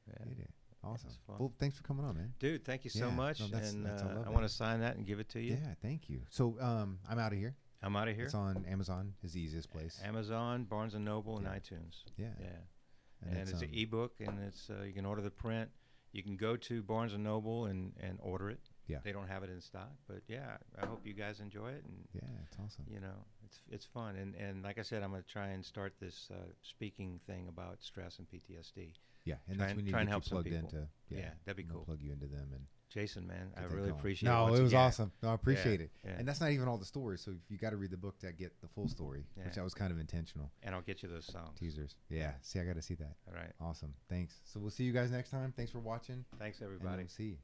Yeah. Get it. Awesome. Well, thanks for coming on, man. Dude, thank you so much. No, I want to sign that and give it to you. Yeah, thank you. So I'm out of here. I'm out of here. It's on Amazon. Is the easiest place. Amazon, Barnes & Noble, and iTunes. Yeah. Yeah. And it's an ebook, and it's you can order the print. You can go to Barnes & Noble and order it. Yeah. They don't have it in stock, but I hope you guys enjoy it. And it's awesome. You know, it's fun. And like I said, I'm going to try and start this speaking thing about stress and PTSD. Yeah, and that's when you try and help plugged some people. Into. Yeah, that'd be cool. Plug you into them and. Jason, man, I really appreciate it. No, it was awesome. No, I appreciate it. Yeah. And that's not even all the stories. So you got to read the book to get the full story, which I was kind of intentional. And I'll get you those songs. Teasers. Yeah. See, I got to see that. All right. Awesome. Thanks. So we'll see you guys next time. Thanks for watching. Thanks, everybody. And we'll see you.